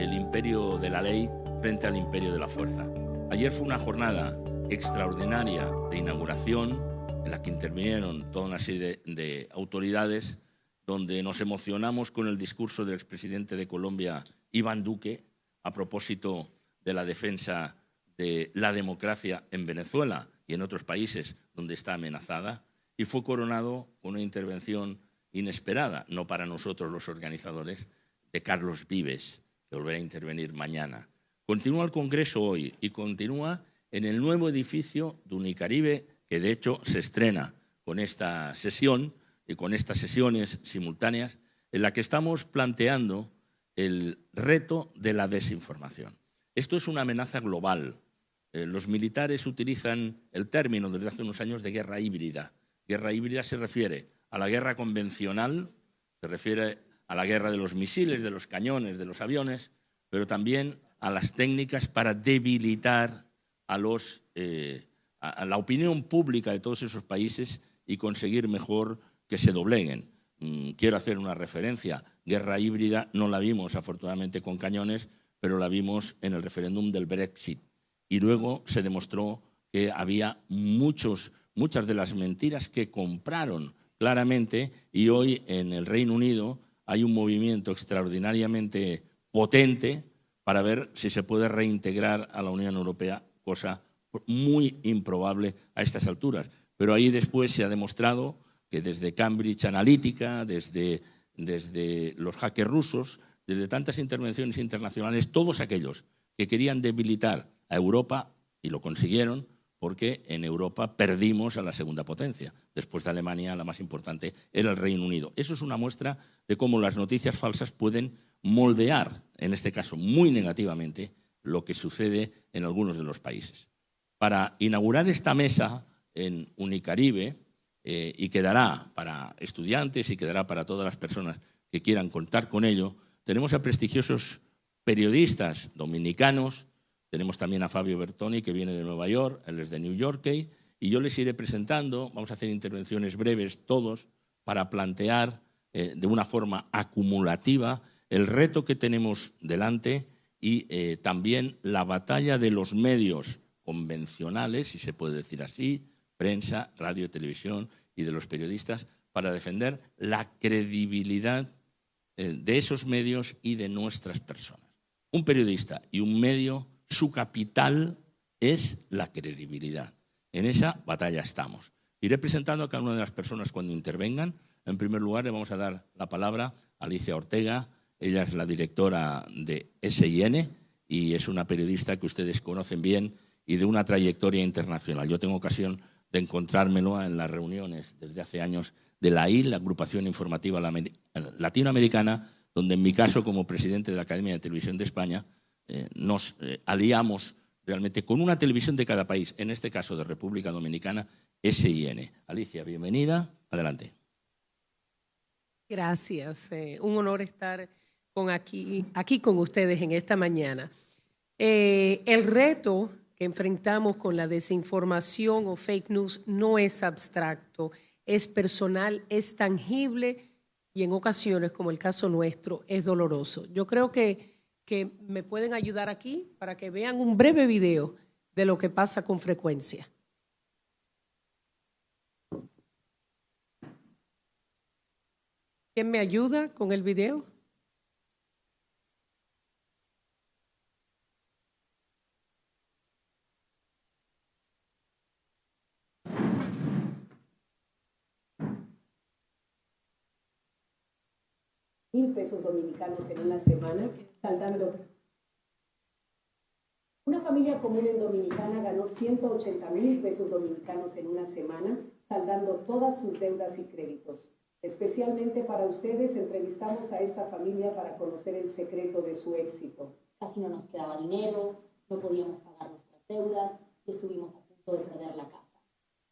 el imperio de la ley frente al imperio de la fuerza. Ayer fue una jornada extraordinaria de inauguración en la que intervinieron toda una serie de autoridades, donde nos emocionamos con el discurso del expresidente de Colombia, Iván Duque, a propósito de la defensa de la democracia en Venezuela y en otros países donde está amenazada, y fue coronado con una intervención inesperada, no para nosotros los organizadores, de Carlos Vives, que volverá a intervenir mañana. Continúa el Congreso hoy y continúa en el nuevo edificio de Unicaribe, que de hecho se estrena con esta sesión y con estas sesiones simultáneas, en la que estamos planteando el reto de la desinformación. Esto es una amenaza global. Los militares utilizan el término desde hace unos años de guerra híbrida. Guerra híbrida se refiere a la guerra convencional, se refiere a la guerra de los misiles, de los cañones, de los aviones, pero también a las técnicas para debilitar a la opinión pública de todos esos países y conseguir mejor que se dobleguen. Quiero hacer una referencia. Guerra híbrida no la vimos, afortunadamente, con cañones, pero la vimos en el referéndum del Brexit. Y luego se demostró que había muchas de las mentiras que compraron claramente, y hoy en el Reino Unido hay un movimiento extraordinariamente potente para ver si se puede reintegrar a la Unión Europea, cosa muy improbable a estas alturas. Pero ahí después se ha demostrado que desde Cambridge Analytica, desde los hackers rusos, desde tantas intervenciones internacionales, todos aquellos que querían debilitar a Europa, y lo consiguieron, porque en Europa perdimos a la segunda potencia. Después de Alemania, la más importante era el Reino Unido. Eso es una muestra de cómo las noticias falsas pueden moldear, en este caso muy negativamente, lo que sucede en algunos de los países. Para inaugurar esta mesa en Unicaribe, y quedará para estudiantes y quedará para todas las personas que quieran contar con ello, tenemos a prestigiosos periodistas dominicanos. Tenemos también a Fabio Bertoni, que viene de Nueva York, él es de New York, y yo les iré presentando. Vamos a hacer intervenciones breves todos para plantear de una forma acumulativa el reto que tenemos delante y también la batalla de los medios convencionales, si se puede decir así, prensa, radio, televisión, y de los periodistas, para defender la credibilidad de esos medios y de nuestras personas. Un periodista y un medio, su capital es la credibilidad. En esa batalla estamos. Iré presentando a cada una de las personas cuando intervengan. En primer lugar, le vamos a dar la palabra a Alicia Ortega. Ella es la directora de SIN y es una periodista que ustedes conocen bien y de una trayectoria internacional. Yo tengo ocasión de encontrármelo en las reuniones desde hace años de la AIL, la Agrupación Informativa Latinoamericana, donde en mi caso, como presidente de la Academia de Televisión de España, nos aliamos realmente con una televisión de cada país, en este caso de República Dominicana, SIN. Alicia, bienvenida. Adelante. Gracias. Un honor estar aquí con ustedes en esta mañana. El reto que enfrentamos con la desinformación o fake news no es abstracto, es personal, es tangible y en ocasiones, como el caso nuestro, es doloroso. Yo creo que me pueden ayudar aquí para que vean un breve video de lo que pasa con frecuencia. ¿Quién me ayuda con el video? $1,000 dominicanos en una semana, saldando. Una familia común en Dominicana ganó $180,000 dominicanos en una semana, saldando todas sus deudas y créditos. Especialmente para ustedes, entrevistamos a esta familia para conocer el secreto de su éxito. Casi no nos quedaba dinero, no podíamos pagar nuestras deudas y estuvimos a punto de perder la casa.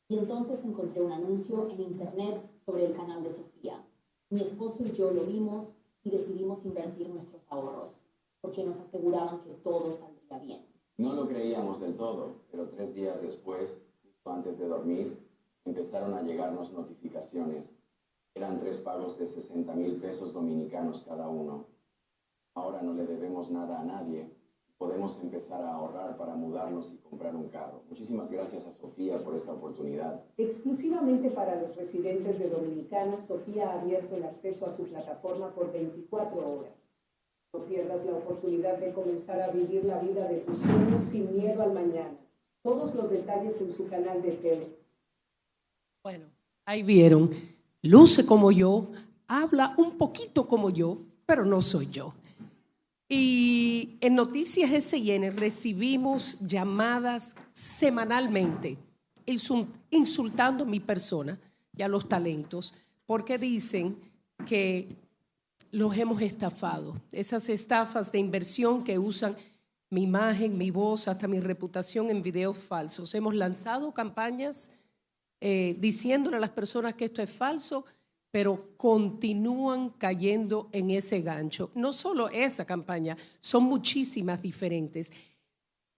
Y entonces encontré un anuncio en internet sobre el canal de Sofía. Mi esposo y yo lo vimos y decidimos invertir nuestros ahorros, porque nos aseguraban que todo saldría bien. No lo creíamos del todo, pero 3 días después, justo antes de dormir, empezaron a llegarnos notificaciones. Eran 3 pagos de $60,000 dominicanos cada uno. Ahora no le debemos nada a nadie. Podemos empezar a ahorrar para mudarnos y comprar un carro. Muchísimas gracias a Sofía por esta oportunidad. Exclusivamente para los residentes de Dominicana, Sofía ha abierto el acceso a su plataforma por 24 horas. No pierdas la oportunidad de comenzar a vivir la vida de tus sueños sin miedo al mañana. Todos los detalles en su canal de tele. Bueno, ahí vieron. Luce como yo, habla un poquito como yo, pero no soy yo. Y en Noticias SN recibimos llamadas semanalmente insultando a mi persona y a los talentos porque dicen que los hemos estafado. Esas estafas de inversión que usan mi imagen, mi voz, hasta mi reputación en videos falsos. Hemos lanzado campañas diciéndole a las personas que esto es falso, pero continúan cayendo en ese gancho. No solo esa campaña, son muchísimas diferentes.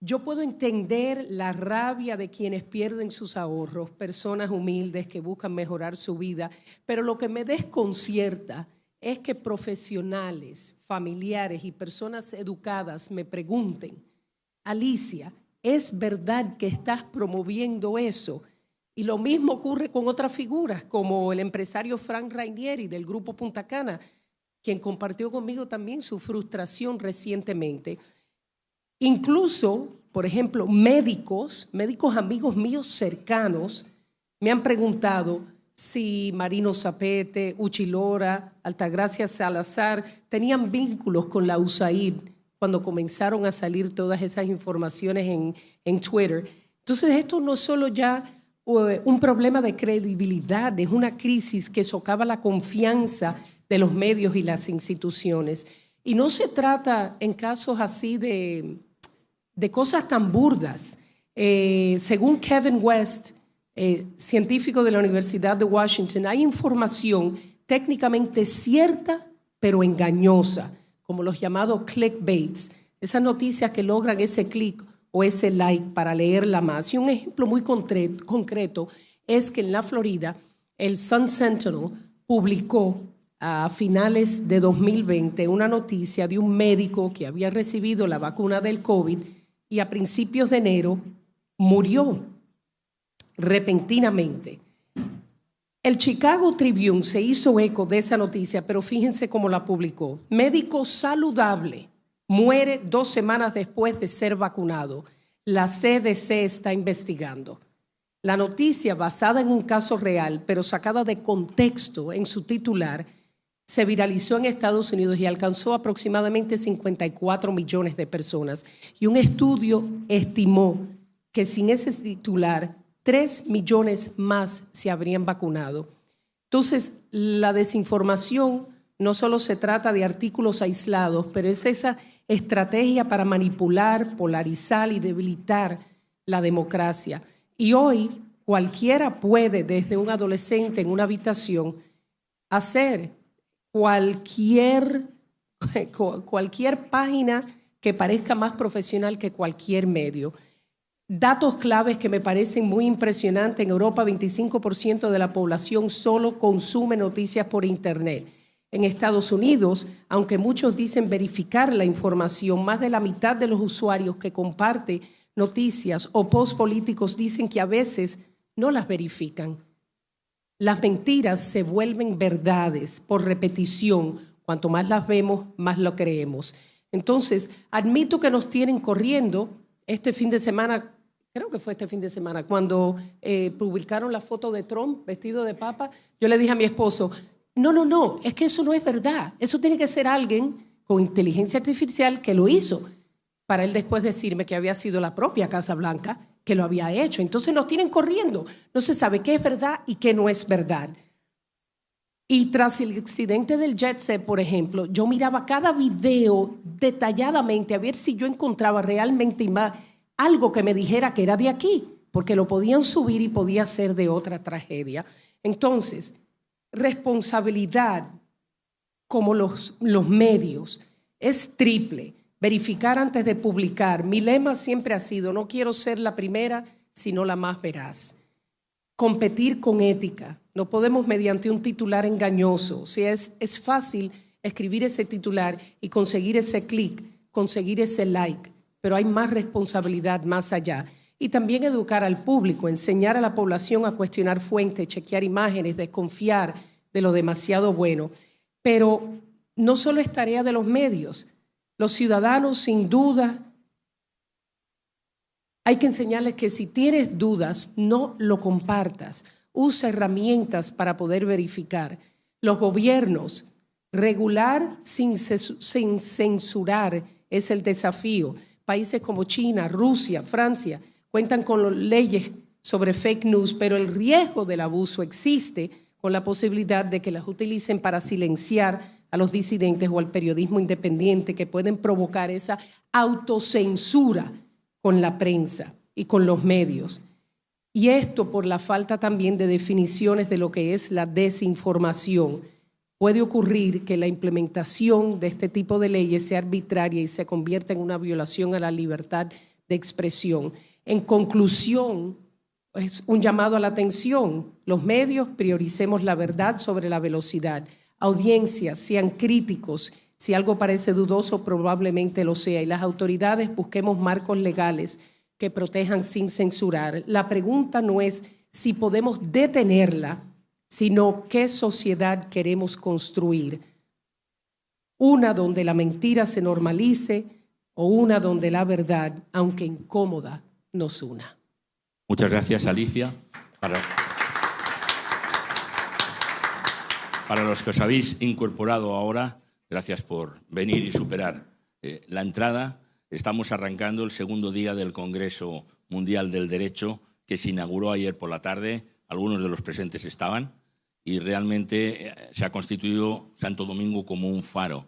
Yo puedo entender la rabia de quienes pierden sus ahorros, personas humildes que buscan mejorar su vida, pero lo que me desconcierta es que profesionales, familiares y personas educadas me pregunten, Alicia, ¿es verdad que estás promoviendo eso? Y lo mismo ocurre con otras figuras, como el empresario Frank Rainieri del Grupo Punta Cana, quien compartió conmigo también su frustración recientemente. Incluso, por ejemplo, médicos amigos míos cercanos, me han preguntado si Marino Zapete, Uchi Lora, Altagracia Salazar tenían vínculos con la USAID cuando comenzaron a salir todas esas informaciones en Twitter. Entonces, esto no es solo ya un problema de credibilidad, es una crisis que socava la confianza de los medios y las instituciones. Y no se trata en casos así de cosas tan burdas. Según Kevin West, científico de la Universidad de Washington, hay información técnicamente cierta pero engañosa, como los llamados clickbaits, esas noticias que logran ese click o ese like para leerla más. Y un ejemplo muy concreto es que en la Florida el Sun Sentinel publicó a finales de 2020 una noticia de un médico que había recibido la vacuna del COVID y a principios de enero murió repentinamente. El Chicago Tribune se hizo eco de esa noticia, pero fíjense cómo la publicó. Médico saludable muere 2 semanas después de ser vacunado. La CDC está investigando. La noticia, basada en un caso real, pero sacada de contexto en su titular, se viralizó en Estados Unidos y alcanzó aproximadamente 54 millones de personas. Y un estudio estimó que sin ese titular, 3 millones más se habrían vacunado. Entonces, la desinformación no solo se trata de artículos aislados, pero es esa estrategia para manipular, polarizar y debilitar la democracia. Y hoy cualquiera puede, desde un adolescente en una habitación, hacer cualquier página que parezca más profesional que cualquier medio. Datos claves que me parecen muy impresionantes. En Europa, 25% de la población solo consume noticias por Internet. En Estados Unidos, aunque muchos dicen verificar la información, más de la mitad de los usuarios que comparte noticias o posts políticos dicen que a veces no las verifican. Las mentiras se vuelven verdades por repetición. Cuanto más las vemos, más lo creemos. Entonces, admito que nos tienen corriendo. Este fin de semana, creo que fue este fin de semana, cuando publicaron la foto de Trump vestido de papa, yo le dije a mi esposo, no, es que eso no es verdad. Eso tiene que ser alguien con inteligencia artificial que lo hizo, para él después decirme que había sido la propia Casa Blanca que lo había hecho. Entonces nos tienen corriendo. No se sabe qué es verdad y qué no es verdad. Y tras el accidente del jet set, por ejemplo, yo miraba cada video detalladamente a ver si yo encontraba realmente algo que me dijera que era de aquí, porque lo podían subir y podía ser de otra tragedia. Entonces, responsabilidad como los medios es triple. Verificar antes de publicar. Mi lema siempre ha sido, no quiero ser la primera, sino la más veraz. Competir con ética. No podemos mediante un titular engañoso. O sea, es fácil escribir ese titular y conseguir ese clic, conseguir ese like, pero hay más responsabilidad más allá. Y también educar al público, enseñar a la población a cuestionar fuentes, chequear imágenes, desconfiar de lo demasiado bueno. Pero no solo es tarea de los medios, los ciudadanos sin duda hay que enseñarles que si tienes dudas, no lo compartas. Usa herramientas para poder verificar. Los gobiernos, regular sin censurar es el desafío. Países como China, Rusia, Francia cuentan con leyes sobre fake news, pero el riesgo del abuso existe con la posibilidad de que las utilicen para silenciar a los disidentes o al periodismo independiente, que pueden provocar esa autocensura con la prensa y con los medios. Y esto por la falta también de definiciones de lo que es la desinformación. Puede ocurrir que la implementación de este tipo de leyes sea arbitraria y se convierta en una violación a la libertad de expresión. En conclusión, es un llamado a la atención. Los medios prioricemos la verdad sobre la velocidad. Audiencias, sean críticos. Si algo parece dudoso, probablemente lo sea. Y las autoridades busquemos marcos legales que protejan sin censurar. La pregunta no es si podemos detenerla, sino qué sociedad queremos construir. Una donde la mentira se normalice o una donde la verdad, aunque incómoda, nos una. Muchas gracias, Alicia. Para los que os habéis incorporado ahora, gracias por venir y superar la entrada. Estamos arrancando el segundo día del Congreso Mundial del Derecho, que se inauguró ayer por la tarde. Algunos de los presentes estaban y realmente se ha constituido Santo Domingo como un faro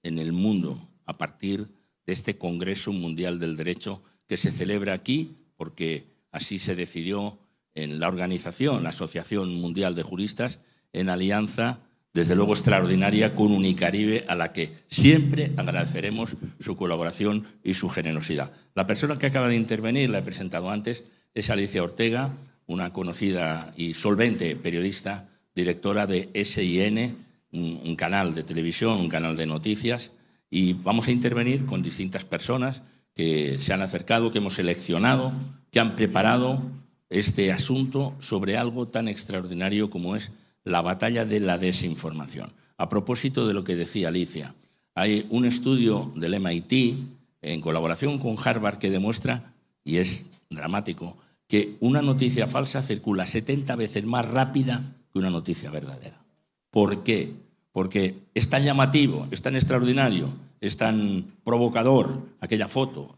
en el mundo a partir de este Congreso Mundial del Derecho que se celebra aquí porque así se decidió en la organización, la Asociación Mundial de Juristas, en alianza, desde luego extraordinaria, con Unicaribe, a la que siempre agradeceremos su colaboración y su generosidad. La persona que acaba de intervenir, la he presentado antes, es Alicia Ortega, una conocida y solvente periodista, directora de SIN, un canal de televisión, un canal de noticias, y vamos a intervenir con distintas personas que se han acercado, que hemos seleccionado, que han preparado este asunto sobre algo tan extraordinario como es la batalla de la desinformación. A propósito de lo que decía Alicia, hay un estudio del MIT en colaboración con Harvard que demuestra, y es dramático, que una noticia falsa circula 70 veces más rápida que una noticia verdadera. ¿Por qué? Porque es tan llamativo, es tan extraordinario, es tan provocador aquella foto,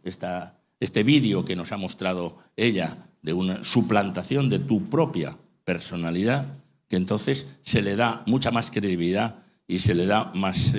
este vídeo que nos ha mostrado ella de una suplantación de tu propia personalidad, que entonces se le da mucha más credibilidad y se le da más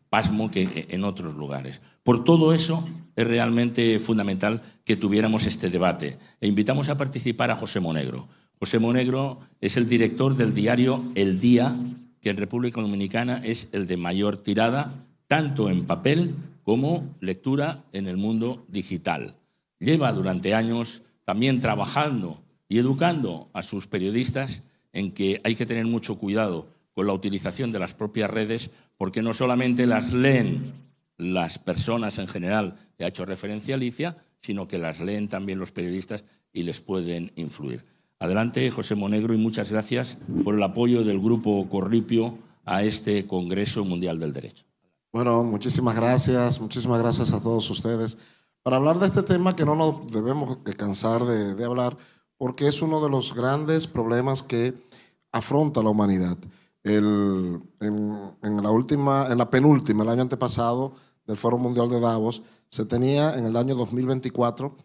pasmo que en otros lugares. Por todo eso es realmente fundamental que tuviéramos este debate. E invitamos a participar a José Monegro. José Monegro es el director del diario El Día, que en República Dominicana es el de mayor tirada, tanto en papel como lectura en el mundo digital. Lleva durante años también trabajando y educando a sus periodistas en que hay que tener mucho cuidado con la utilización de las propias redes, porque no solamente las leen las personas en general, que ha hecho referencia Alicia, sino que las leen también los periodistas y les pueden influir. Adelante, José Monegro, y muchas gracias por el apoyo del Grupo Corripio a este Congreso Mundial del Derecho. Bueno, muchísimas gracias a todos ustedes. Para hablar de este tema que no nos debemos cansar de hablar, porque es uno de los grandes problemas que afronta la humanidad. En la penúltima, el año antepasado, del Foro Mundial de Davos, se tenía en el año 2024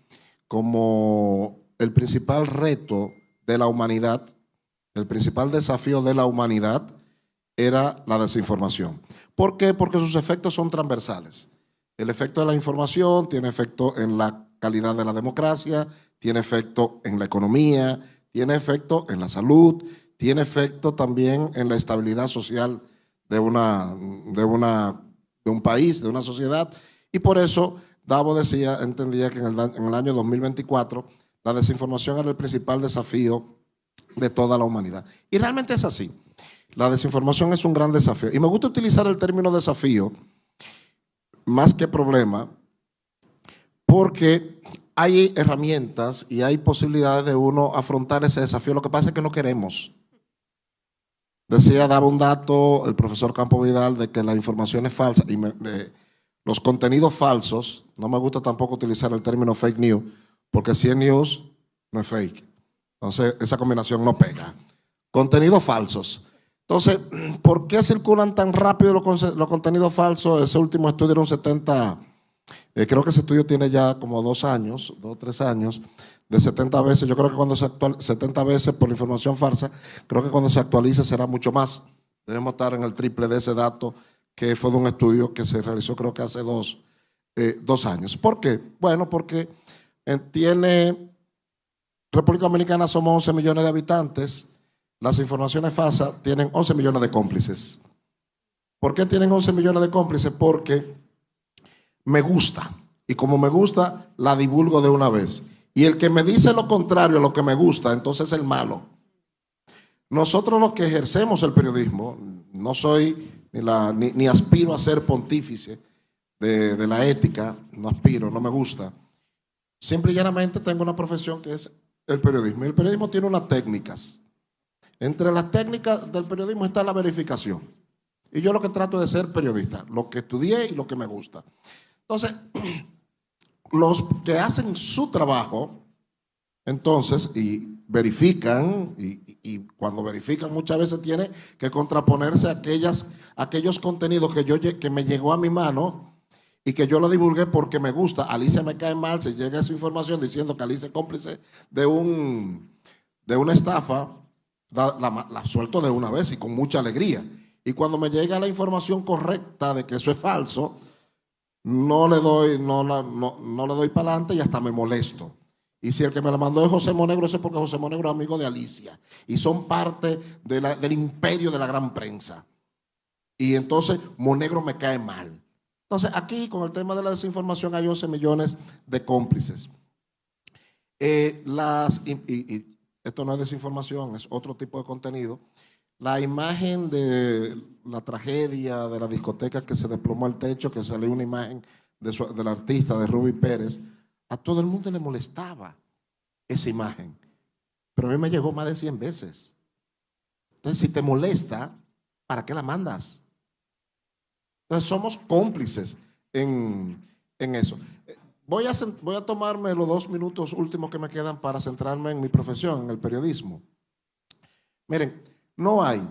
como el principal reto de la humanidad, el principal desafío de la humanidad era la desinformación. ¿Por qué? Porque sus efectos son transversales. El efecto de la información tiene efecto en la calidad de la democracia, tiene efecto en la economía, tiene efecto en la salud, tiene efecto también en la estabilidad social de un país, de una sociedad. Y por eso Davos entendía que en el año 2024 la desinformación era el principal desafío de toda la humanidad. Y realmente es así. la desinformación es un gran desafío. Y me gusta utilizar el término desafío más que problema, porque hay herramientas y hay posibilidades de uno afrontar ese desafío. Lo que pasa es que no queremos. Daba un dato el profesor Campo Vidal de que la información es falsa y los contenidos falsos, no me gusta tampoco utilizar el término fake news, porque si es news, no es fake. Entonces, esa combinación no pega. Contenidos falsos. Entonces, ¿por qué circulan tan rápido los contenidos falsos? Ese último estudio era un 70, creo que ese estudio tiene ya como 2 años, 2 o 3 años, de 70 veces. Yo creo que cuando 70 veces por la información falsa, creo que cuando se actualice será mucho más. Debemos estar en el triple de ese dato, que fue de un estudio que se realizó creo que hace 2 años. ¿Por qué? Bueno, porque República Dominicana somos 11 millones de habitantes. Las informaciones falsas tienen 11 millones de cómplices. ¿Por qué tienen 11 millones de cómplices? Porque me gusta. Y como me gusta, la divulgo de una vez. Y el que me dice lo contrario a lo que me gusta, entonces es el malo. Nosotros los que ejercemos el periodismo, no soy ni aspiro a ser pontífice de la ética, no aspiro, no me gusta. Simple y llanamente tengo una profesión que es el periodismo. Y el periodismo tiene unas técnicas. Entre las técnicas del periodismo está la verificación. Y yo lo que trato es de ser periodista, lo que estudié y lo que me gusta. Entonces, los que hacen su trabajo, entonces, y verifican, y cuando verifican muchas veces tiene que contraponerse a aquellos contenidos que me llegó a mi mano y que yo lo divulgué porque me gusta. Alicia me cae mal, se llega esa información diciendo que Alicia es cómplice de una estafa, la suelto de una vez y con mucha alegría. Y cuando me llega la información correcta de que eso es falso, no le doy para adelante y hasta me molesto. Y si el que me la mandó es José Monegro, eso es porque José Monegro es amigo de Alicia. Y son parte del imperio de la gran prensa. Y entonces Monegro me cae mal. Entonces aquí con el tema de la desinformación hay 11 millones de cómplices. Esto no es desinformación, es otro tipo de contenido. La imagen de la tragedia de la discoteca que se desplomó el techo, que salió una imagen del artista, de Ruby Pérez, a todo el mundo le molestaba esa imagen. Pero a mí me llegó más de 100 veces. Entonces, si te molesta, ¿para qué la mandas? Entonces, somos cómplices en eso. Voy a tomarme los 2 minutos últimos que me quedan para centrarme en mi profesión, en el periodismo. Miren, no hay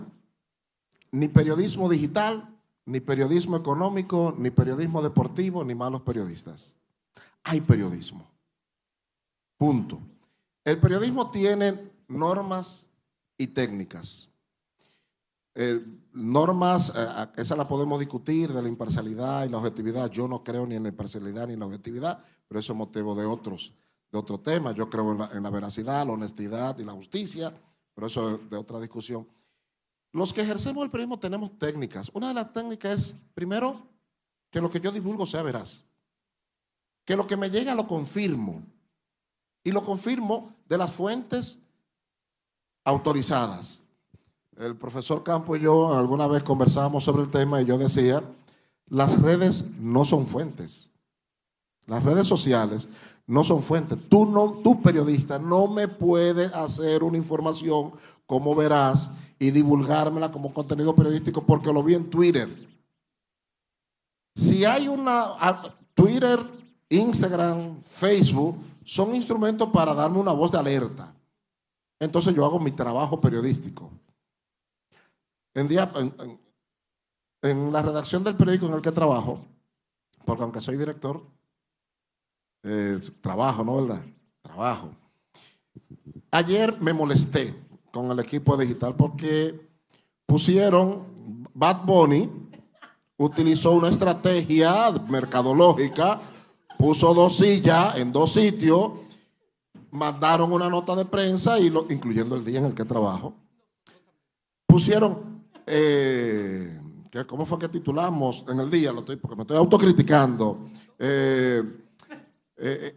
ni periodismo digital, ni periodismo económico, ni periodismo deportivo, ni malos periodistas. Hay periodismo. Punto. El periodismo tiene normas y técnicas. Normas, esa la podemos discutir, de la imparcialidad y la objetividad. Yo no creo ni en la imparcialidad ni en la objetividad, pero eso es motivo de otro tema. Yo creo en la veracidad, la honestidad y la justicia, pero eso es de otra discusión. Los que ejercemos el periodismo tenemos técnicas. Una de las técnicas es, primero, que lo que yo divulgo sea veraz. Que lo que me llega lo confirmo. Y lo confirmo de las fuentes autorizadas. El profesor Campo y yo alguna vez conversábamos sobre el tema y yo decía, las redes no son fuentes. Las redes sociales no son fuentes. Tú periodista no me puedes hacer una información como veraz y divulgármela como contenido periodístico porque lo vi en Twitter. Si hay Twitter, Instagram, Facebook, son instrumentos para darme una voz de alerta. Entonces yo hago mi trabajo periodístico. En la redacción del periódico en el que trabajo, porque aunque soy director, trabajo, ¿no? ¿Verdad? Trabajo. Ayer me molesté con el equipo digital porque Bad Bunny utilizó una estrategia mercadológica, puso 2 sillas en 2 sitios, mandaron una nota de prensa, incluyendo el día en el que trabajo, pusieron, ¿cómo fue que titulamos en el día? Porque me estoy autocriticando.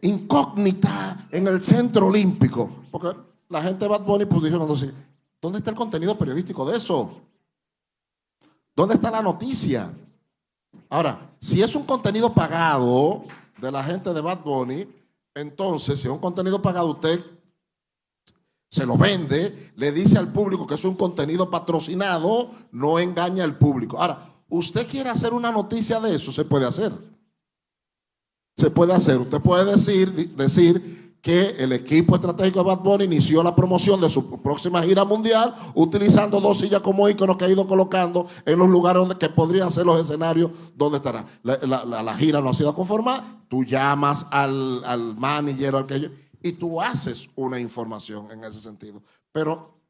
Incógnita en el Centro Olímpico. Porque la gente de Bad Bunny pues dijeron así, ¿dónde está el contenido periodístico de eso? ¿Dónde está la noticia? Ahora, si es un contenido pagado de la gente de Bad Bunny, entonces, si es un contenido pagado, usted se lo vende, le dice al público que es un contenido patrocinado, no engaña al público. Ahora, usted quiere hacer una noticia de eso, se puede hacer. Se puede hacer. Usted puede decir que el equipo estratégico de Bad Bunny inició la promoción de su próxima gira mundial utilizando 2 sillas como íconos que ha ido colocando en los lugares donde que podrían ser los escenarios donde estará. La gira no ha sido conformada, tú llamas al manager o al que y tú haces una información en ese sentido. Pero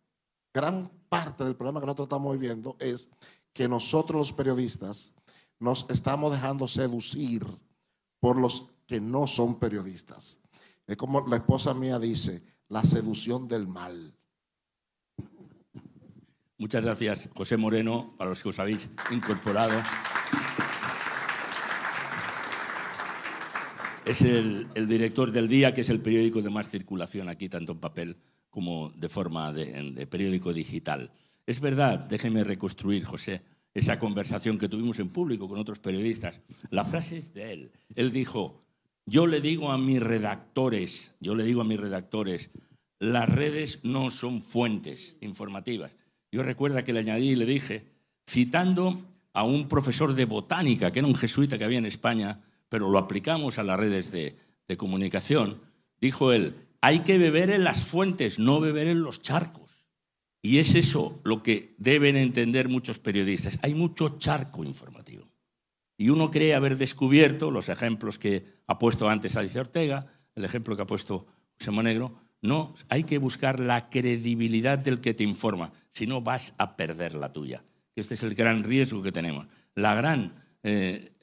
gran parte del problema que nosotros estamos viviendo es que nosotros los periodistas nos estamos dejando seducir por los que no son periodistas. Es como la esposa mía dice, la seducción del mal. Muchas gracias, José Moreno, para los que os habéis incorporado. Es el director del Día, que es el periódico de más circulación aquí, tanto en papel como de forma de periódico digital. Es verdad, déjeme reconstruir, José, esa conversación que tuvimos en público con otros periodistas. La frase es de él. Él dijo, yo le digo a mis redactores, las redes no son fuentes informativas. Yo recuerdo que le añadí y le dije, citando a un profesor de botánica, que era un jesuita que había en España, pero lo aplicamos a las redes de comunicación, dijo él, hay que beber en las fuentes, no beber en los charcos. Y es eso lo que deben entender muchos periodistas. Hay mucho charco informativo. Y uno cree haber descubierto los ejemplos que ha puesto antes Alicia Ortega, el ejemplo que ha puesto José Monegro. No, hay que buscar la credibilidad del que te informa, si no vas a perder la tuya. Este es el gran riesgo que tenemos. La gran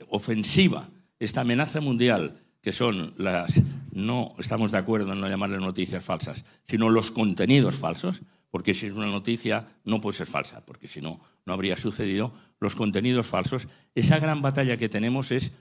ofensiva, esta amenaza mundial, que son las, no estamos de acuerdo en no llamarle noticias falsas, sino los contenidos falsos, porque si es una noticia no puede ser falsa, porque si no, no habría sucedido. Los contenidos falsos, esa gran batalla que tenemos es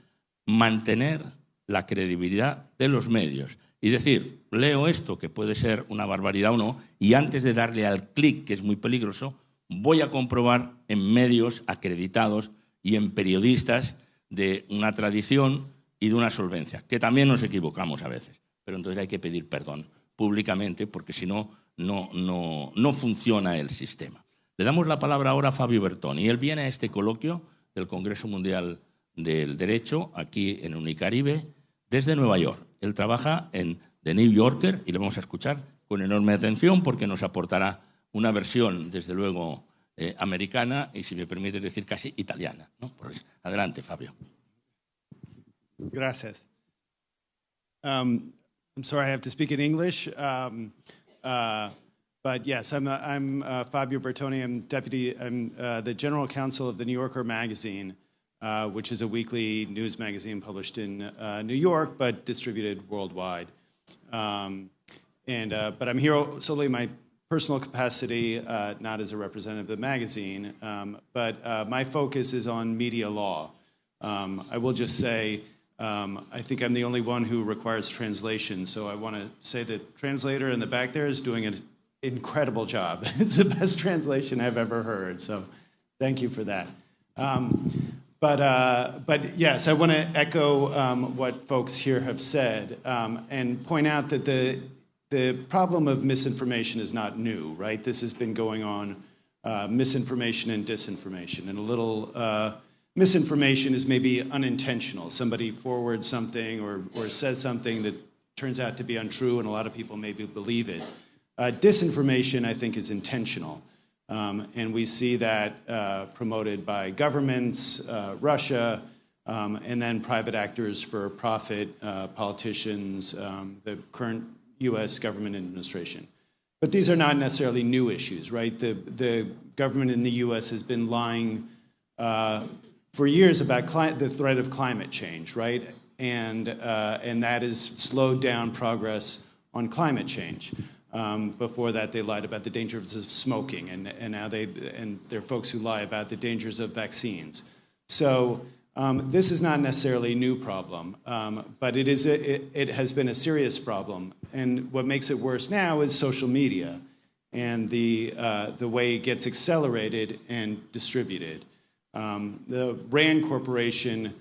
mantener la credibilidad de los medios y decir, leo esto, que puede ser una barbaridad o no, y antes de darle al clic, que es muy peligroso, voy a comprobar en medios acreditados y en periodistas de una tradición y de una solvencia, que también nos equivocamos a veces, pero entonces hay que pedir perdón públicamente, porque si no, no funciona el sistema. Le damos la palabra ahora a Fabio Bertoni. Él viene a este coloquio del Congreso Mundial del Derecho, aquí en Unicaribe, desde Nueva York. Él trabaja en The New Yorker y le vamos a escuchar con enorme atención porque nos aportará una versión, desde luego, americana y, si me permite decir, casi italiana, ¿no? Adelante, Fabio. Gracias. I'm sorry I have to speak in English, but yes, I'm Fabio Bertoni. I'm the general counsel of the New Yorker magazine, which is a weekly news magazine published in New York but distributed worldwide. But I'm here solely in my personal capacity, not as a representative of the magazine, but my focus is on media law. I will just say, I think I'm the only one who requires translation, so I want to say the translator in the back there is doing an incredible job. It's the best translation I've ever heard, so thank you for that. But yes, I want to echo what folks here have said and point out that the problem of misinformation is not new, right? This has been going on, misinformation and disinformation, and a little misinformation is maybe unintentional. Somebody forwards something or says something that turns out to be untrue, and a lot of people maybe believe it. Disinformation, I think, is intentional. And we see that promoted by governments, Russia, and then private actors for profit, politicians, the current U.S. government administration. But these are not necessarily new issues, right? The government in the U.S. has been lying for years about the threat of climate change, right? And that has slowed down progress on climate change. Before that, they lied about the dangers of smoking, and now there are folks who lie about the dangers of vaccines. So this is not necessarily a new problem, but it has been a serious problem. And what makes it worse now is social media and the way it gets accelerated and distributed. The RAND Corporation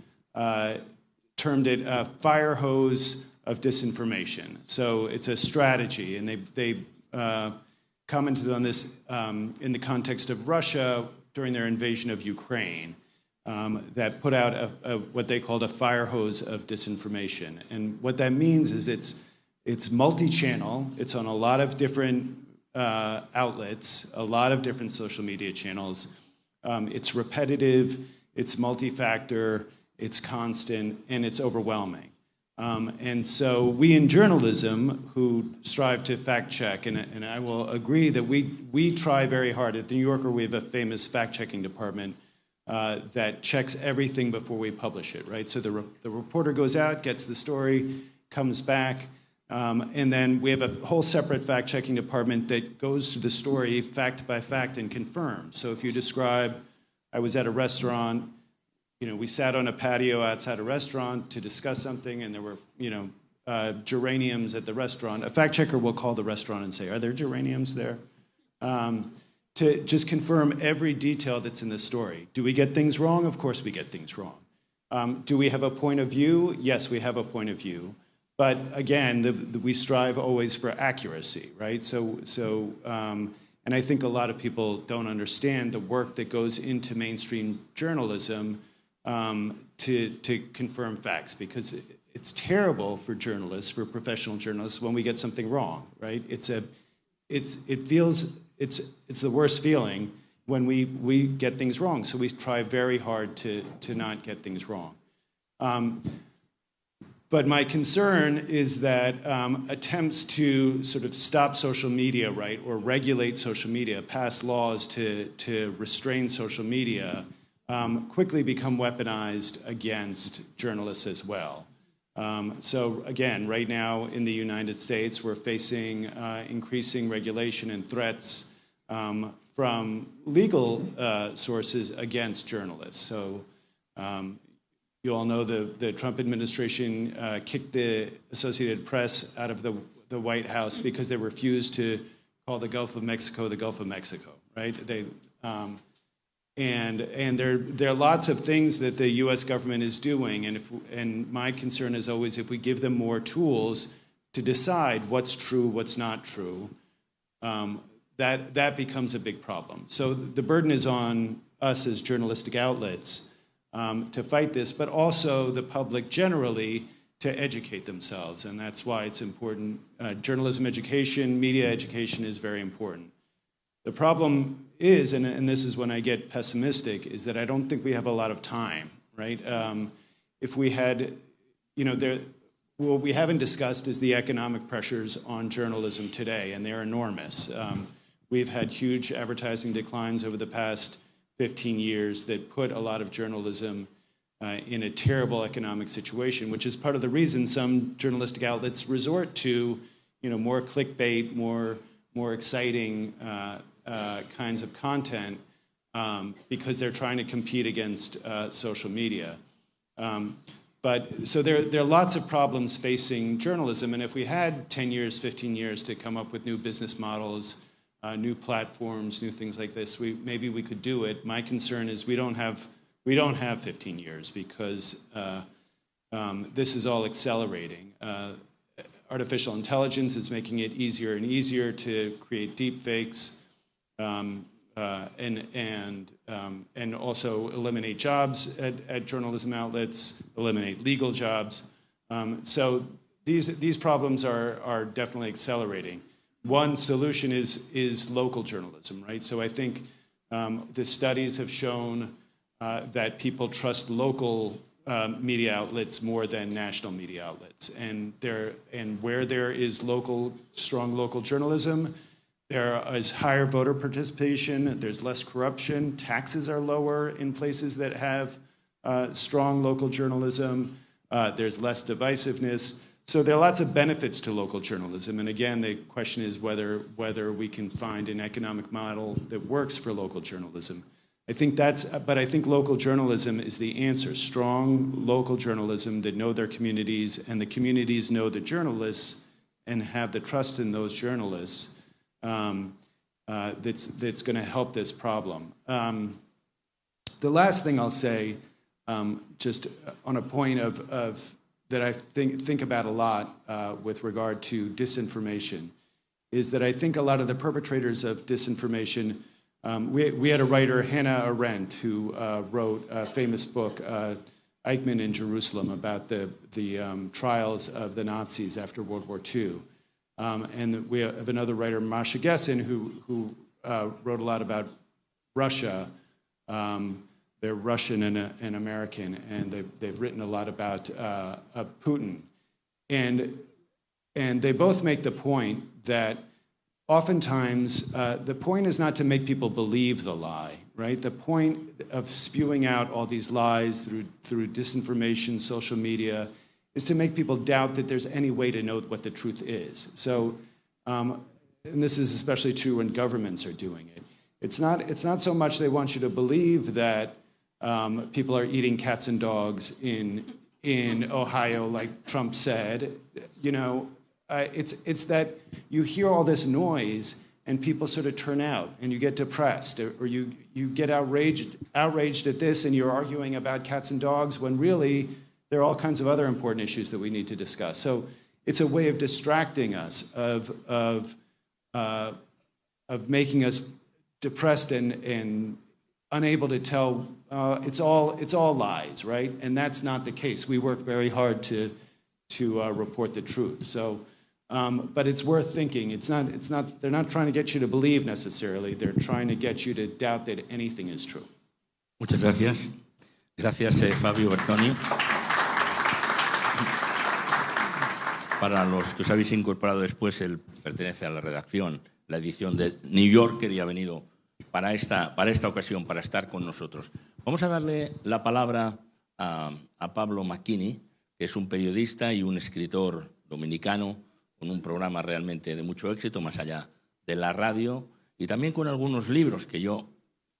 termed it a fire hose of disinformation. So it's a strategy, and they commented on this in the context of Russia during their invasion of Ukraine, that put out what they called a fire hose of disinformation. And what that means is it's multi-channel, it's on a lot of different outlets, a lot of different social media channels. It's repetitive, it's multi-factor, it's constant, and it's overwhelming. And so we in journalism who strive to fact check, and I will agree that we try very hard. At The New Yorker, we have a famous fact-checking department that checks everything before we publish it, right? So the reporter goes out, gets the story, comes back, and then we have a whole separate fact-checking department that goes through the story fact by fact and confirms. So if you describe, I was at a restaurant, we sat on a patio outside a restaurant to discuss something, and there were, geraniums at the restaurant. A fact checker will call the restaurant and say, "Are there geraniums there?" To just confirm every detail that's in the story. Do we get things wrong? Of course we get things wrong. Do we have a point of view? Yes, we have a point of view. But again, we strive always for accuracy, right? And I think a lot of people don't understand the work that goes into mainstream journalism to confirm facts, because it's terrible for journalists, for professional journalists, when we get something wrong, right? It's the worst feeling when we get things wrong. So we try very hard to not get things wrong. But my concern is that attempts to sort of stop social media, right, or regulate social media, pass laws to restrain social media, quickly become weaponized against journalists as well. So again, right now in the United States, we're facing increasing regulation and threats from legal sources against journalists. So you all know the Trump administration kicked the Associated Press out of the White House because they refused to call the Gulf of Mexico the Gulf of Mexico, right? And there are lots of things that the U.S. government is doing, and my concern is always if we give them more tools to decide what's true, what's not true, that becomes a big problem. So the burden is on us as journalistic outlets to fight this, but also the public generally to educate themselves, and that's why it's important. Journalism education, media education is very important. The problem is, and this is when I get pessimistic, is that I don't think we have a lot of time, right? If we had, what we haven't discussed is the economic pressures on journalism today, and they're enormous. We've had huge advertising declines over the past 15 years that put a lot of journalism in a terrible economic situation, which is part of the reason some journalistic outlets resort to, more clickbait, more exciting kinds of content because they're trying to compete against social media. So there are lots of problems facing journalism, and if we had 10 years, 15 years to come up with new business models, new platforms, new things like this, maybe we could do it. My concern is we don't have 15 years because this is all accelerating. Artificial intelligence is making it easier and easier to create deep fakes and also eliminate jobs at journalism outlets, eliminate legal jobs. So these problems are definitely accelerating. One solution is local journalism, right? So I think the studies have shown that people trust local media outlets more than national media outlets, and where there is strong local journalism, there is higher voter participation. There's less corruption. Taxes are lower in places that have strong local journalism. There's less divisiveness. So there are lots of benefits to local journalism. And again, the question is whether we can find an economic model that works for local journalism. I think local journalism is the answer. Strong local journalism that know their communities, and the communities know the journalists and have the trust in those journalists that's going to help this problem. The last thing I'll say, just on a point of that I think about a lot with regard to disinformation, is that I think a lot of the perpetrators of disinformation, we had a writer, Hannah Arendt, who wrote a famous book, Eichmann in Jerusalem, about the trials of the Nazis after World War II. And we have another writer, Masha Gessen, who wrote a lot about Russia. They're Russian and American, and they've written a lot about Putin. And they both make the point that oftentimes the point is not to make people believe the lie, right? The point of spewing out all these lies through disinformation, social media, is to make people doubt that there's any way to know what the truth is. So, and this is especially true when governments are doing it. It's not so much they want you to believe that people are eating cats and dogs in Ohio, like Trump said. You know, it's that you hear all this noise and people sort of turn out and you get depressed, or you get outraged at this, and you're arguing about cats and dogs when really there are all kinds of other important issues that we need to discuss. So it's a way of distracting us, of making us depressed and unable to tell. It's all lies, right? And that's not the case. We work very hard to report the truth. So, but it's worth thinking. It's not. They're not trying to get you to believe necessarily. They're trying to get you to doubt that anything is true. Muchas gracias. Gracias, Fabio Bertoni. Para los que os habéis incorporado después, él pertenece a la redacción, la edición de New Yorker, y ha venido para esta ocasión, para estar con nosotros. Vamos a darle la palabra a Pablo McKinney, que es un periodista y un escritor dominicano con un programa realmente de mucho éxito, más allá de la radio, y también con algunos libros que yo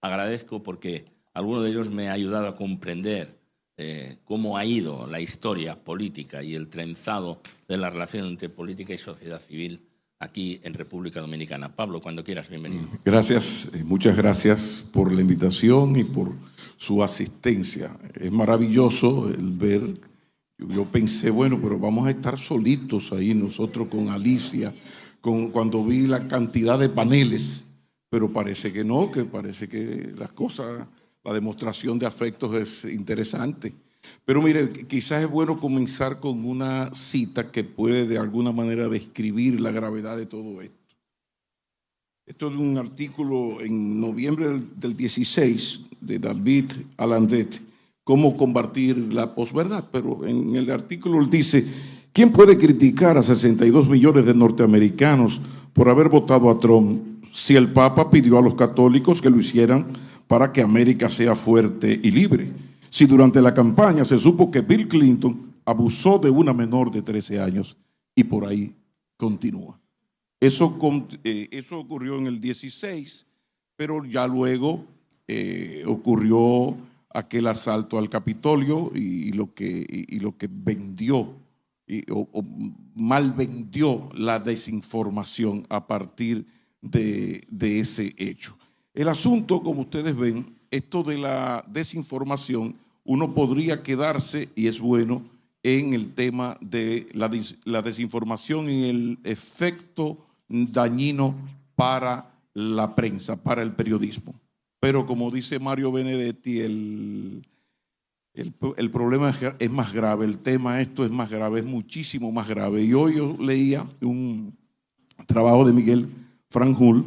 agradezco porque alguno de ellos me ha ayudado a comprender cómo ha ido la historia política y el trenzado de la relación entre política y sociedad civil aquí en República Dominicana. Pablo, cuando quieras, bienvenido. Gracias, muchas gracias por la invitación y por su asistencia. Es maravilloso el ver. Yo pensé, bueno, pero vamos a estar solitos ahí nosotros con Alicia, cuando vi la cantidad de paneles, pero parece que no, que parece que las cosas, la demostración de afectos es interesante. Pero mire, quizás es bueno comenzar con una cita que puede de alguna manera describir la gravedad de todo esto. Esto es un artículo en noviembre del 16 de David Alandet, Cómo combatir la posverdad, pero en el artículo él dice: ¿quién puede criticar a 62 millones de norteamericanos por haber votado a Trump si el Papa pidió a los católicos que lo hicieran para que América sea fuerte y libre? Si durante la campaña se supo que Bill Clinton abusó de una menor de 13 años y por ahí continúa. Eso ocurrió en el 16, pero ya luego ocurrió aquel asalto al Capitolio y lo que vendió o mal vendió la desinformación a partir de ese hecho. El asunto, como ustedes ven, esto de la desinformación, uno podría quedarse, y es bueno, en el tema de la desinformación y el efecto dañino para la prensa, para el periodismo. Pero como dice Mario Benedetti, el problema es más grave, el tema esto es más grave, es muchísimo más grave. Y hoy yo leía un trabajo de Miguel Franjul,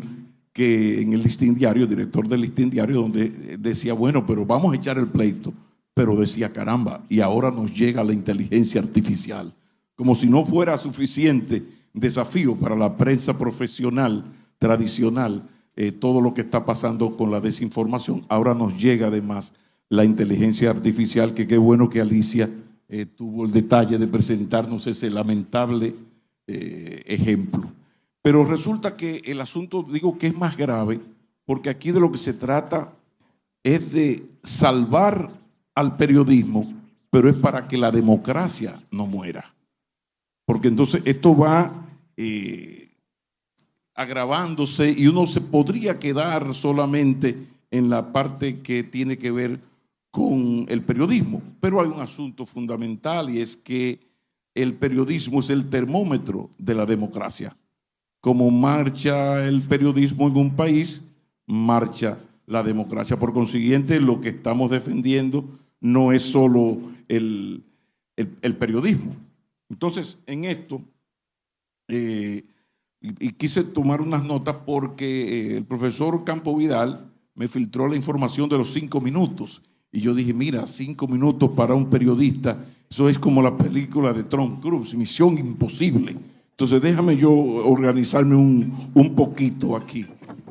que en el Listín Diario, director del Listín Diario, donde decía, bueno, pero vamos a echar el pleito. Pero decía, caramba, y ahora nos llega la inteligencia artificial. Como si no fuera suficiente desafío para la prensa profesional, tradicional, todo lo que está pasando con la desinformación. Ahora nos llega además la inteligencia artificial, que qué bueno que Alicia tuvo el detalle de presentarnos ese lamentable ejemplo. Pero resulta que el asunto, digo que es más grave, porque aquí de lo que se trata es de salvar al periodismo, pero es para que la democracia no muera. Porque entonces esto va agravándose y uno se podría quedar solamente en la parte que tiene que ver con el periodismo. Pero hay un asunto fundamental y es que el periodismo es el termómetro de la democracia. Como marcha el periodismo en un país, marcha la democracia. Por consiguiente, lo que estamos defendiendo no es solo el periodismo. Entonces, en esto, y quise tomar unas notas porque el profesor Campo Vidal me filtró la información de los 5 minutos. Y yo dije, mira, 5 minutos para un periodista, eso es como la película de Tom Cruise, Misión Imposible. Entonces déjame yo organizarme un poquito aquí.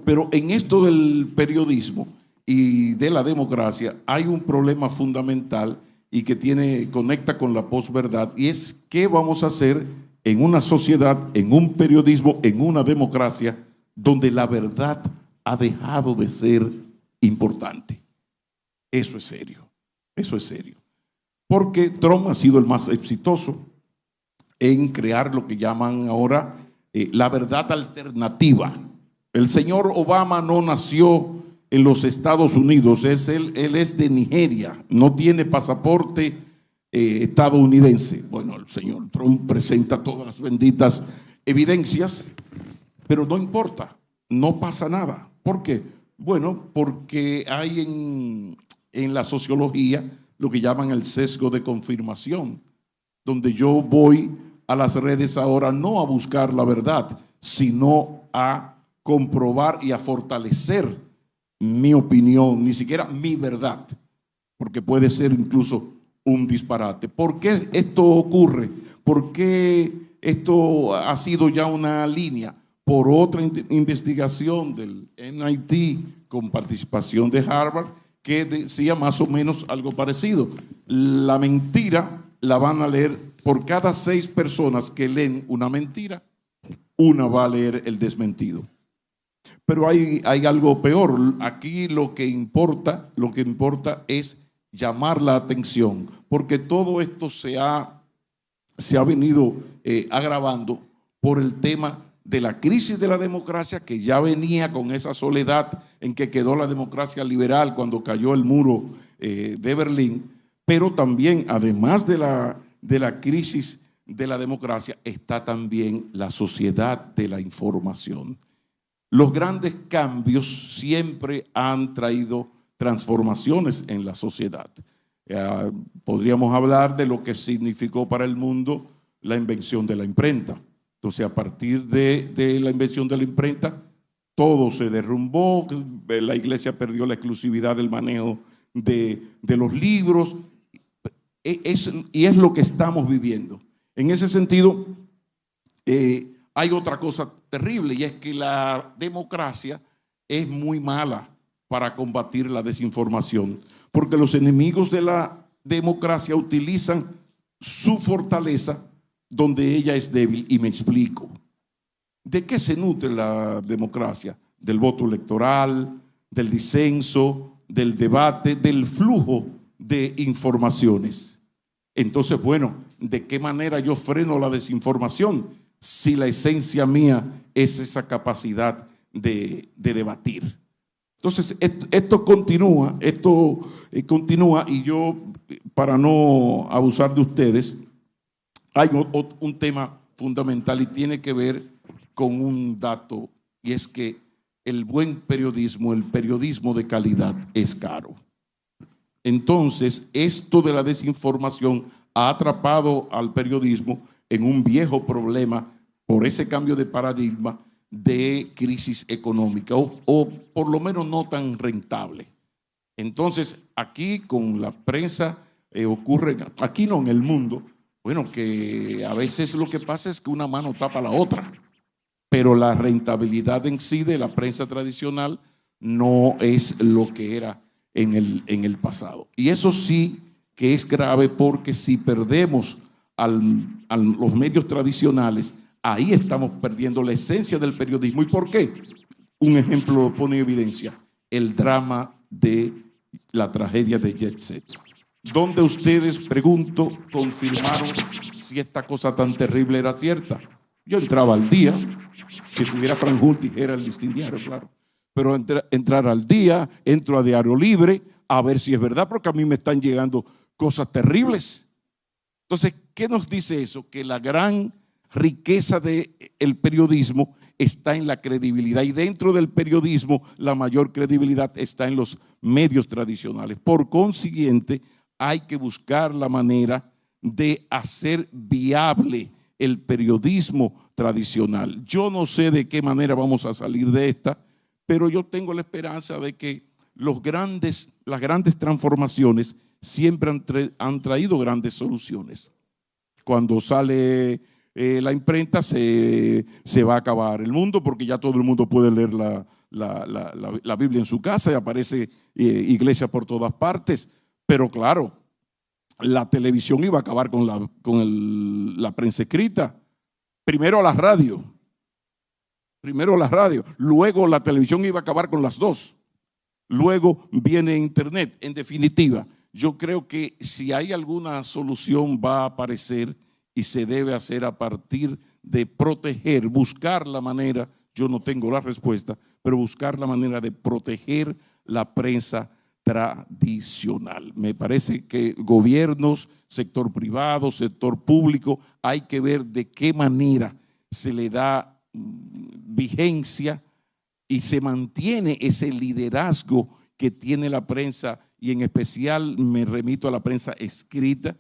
Pero en esto del periodismo y de la democracia hay un problema fundamental y que conecta con la posverdad, y es qué vamos a hacer en una sociedad, en un periodismo, en una democracia donde la verdad ha dejado de ser importante. Eso es serio, eso es serio. Porque Trump ha sido el más exitoso en crear lo que llaman ahora la verdad alternativa. El señor Obama no nació en los Estados Unidos, él es de Nigeria, no tiene pasaporte estadounidense. Bueno, el señor Trump presenta todas las benditas evidencias, pero no importa, no pasa nada. ¿Por qué? Bueno, porque hay en la sociología lo que llaman el sesgo de confirmación, donde yo voy a las redes ahora no a buscar la verdad, sino a comprobar y a fortalecer mi opinión, ni siquiera mi verdad, porque puede ser incluso un disparate. ¿Por qué esto ocurre? ¿Por qué esto ha sido ya una línea? Por otra investigación del MIT con participación de Harvard que decía más o menos algo parecido. La mentira la van a leer por cada 6 personas que leen una mentira, una va a leer el desmentido. Pero hay algo peor. Aquí lo que importa es llamar la atención, porque todo esto se ha venido agravando por el tema de la crisis de la democracia, que ya venía con esa soledad en que quedó la democracia liberal cuando cayó el muro de Berlín, pero también, además de la crisis de la democracia, está también la sociedad de la información. Los grandes cambios siempre han traído transformaciones en la sociedad. Podríamos hablar de lo que significó para el mundo la invención de la imprenta. Entonces, a partir de la invención de la imprenta, todo se derrumbó, la iglesia perdió la exclusividad del manejo de los libros, y es lo que estamos viviendo. En ese sentido, hay otra cosa terrible, y es que la democracia es muy mala para combatir la desinformación, porque los enemigos de la democracia utilizan su fortaleza donde ella es débil, y me explico. ¿De qué se nutre la democracia? Del voto electoral, del disenso, del debate, del flujo de informaciones. Entonces, bueno, ¿de qué manera yo freno la desinformación si la esencia mía es esa capacidad de debatir? Entonces, esto continúa, y yo, para no abusar de ustedes, hay un tema fundamental y tiene que ver con un dato, y es que el buen periodismo, el periodismo de calidad, es caro. Entonces, esto de la desinformación ha atrapado al periodismo en un viejo problema por ese cambio de paradigma de crisis económica, o por lo menos no tan rentable. Entonces, aquí con la prensa ocurre, aquí no, en el mundo, bueno, que a veces lo que pasa es que una mano tapa la otra, pero la rentabilidad en sí de la prensa tradicional no es lo que era en el pasado. Y eso sí que es grave, porque si perdemos a los medios tradicionales, ahí estamos perdiendo la esencia del periodismo. ¿Y por qué? Un ejemplo pone en evidencia: el drama de la tragedia de Jet Set, donde ustedes, pregunto, confirmaron si esta cosa tan terrible era cierta. Yo entraba al día, si tuviera Frank Hood, dijera el Listín Diario, claro, pero entrar al día, entro a Diario Libre a ver si es verdad, porque a mí me están llegando cosas terribles. Entonces, ¿qué nos dice eso? Que la gran riqueza del periodismo está en la credibilidad, y dentro del periodismo la mayor credibilidad está en los medios tradicionales. Por consiguiente, hay que buscar la manera de hacer viable el periodismo tradicional. Yo no sé de qué manera vamos a salir de esta, pero yo tengo la esperanza de que las grandes transformaciones siempre han traído grandes soluciones. Cuando sale la imprenta se va a acabar el mundo, porque ya todo el mundo puede leer la Biblia en su casa y aparece iglesia por todas partes. Pero claro, la televisión iba a acabar con la prensa escrita. Primero la radio, luego la televisión iba a acabar con las dos, luego viene internet. En definitiva, yo creo que si hay alguna solución va a aparecer y se debe hacer a partir de proteger, buscar la manera, yo no tengo la respuesta, pero buscar la manera de proteger la prensa tradicional. Me parece que gobiernos, sector privado, sector público, hay que ver de qué manera se le da vigencia y se mantiene ese liderazgo que tiene la prensa, y en especial me remito a la prensa escrita,